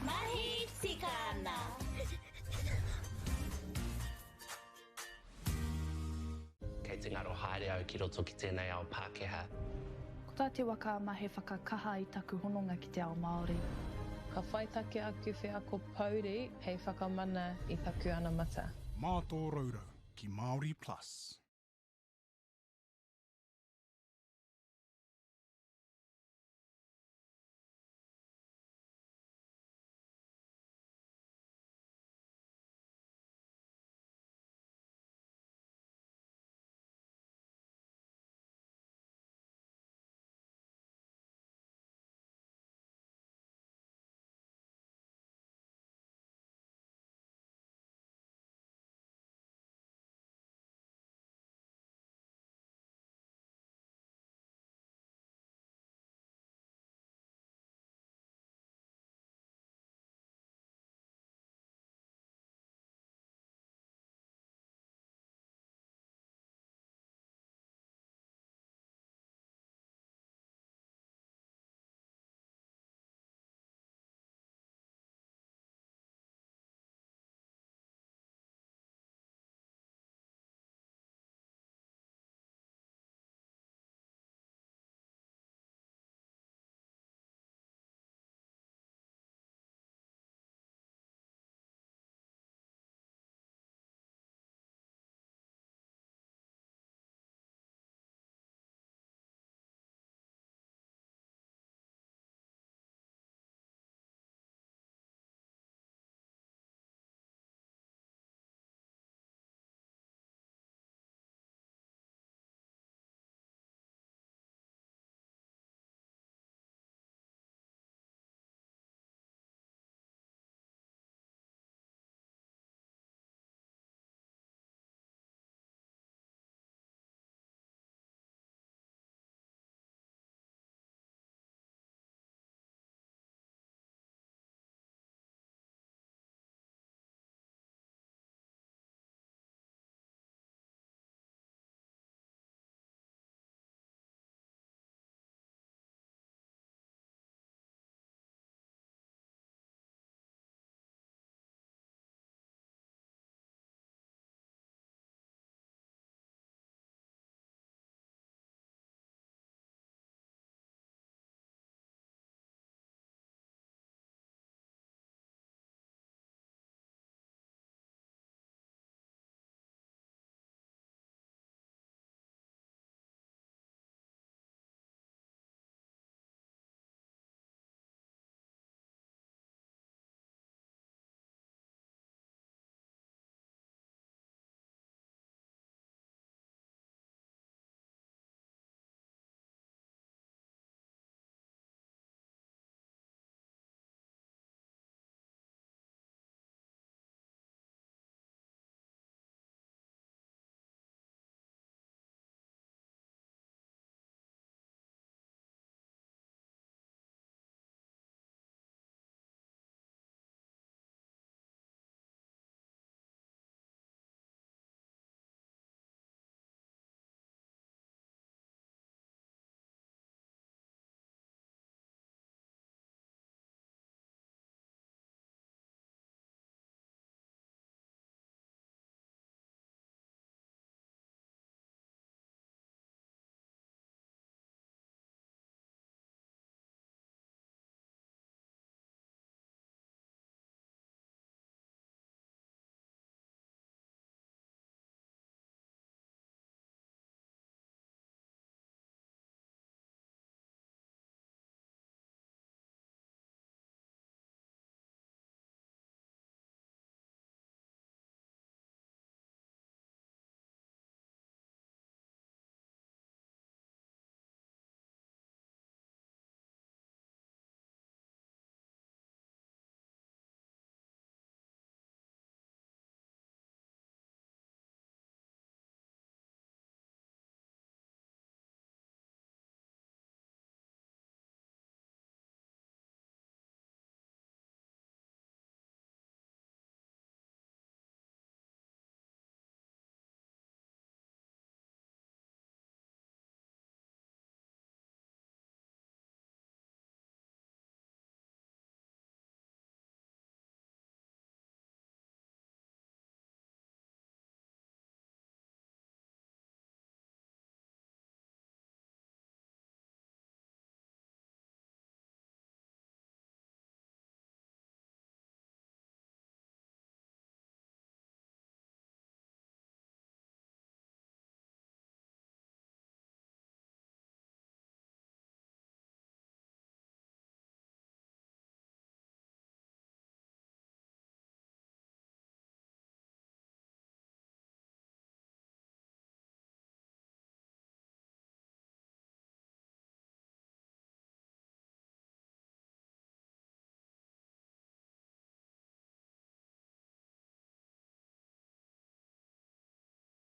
Mahi tika ana. ngaro haere au ki roto ki tēnei ao Pākehā. Ko tā te waka ma he whakakaha i taku hononga ki te ao Māori. Ka whai take aku whea ko Pauri hei whakamana i taku ana mata. Mā tō rauroу ki Māori Plus.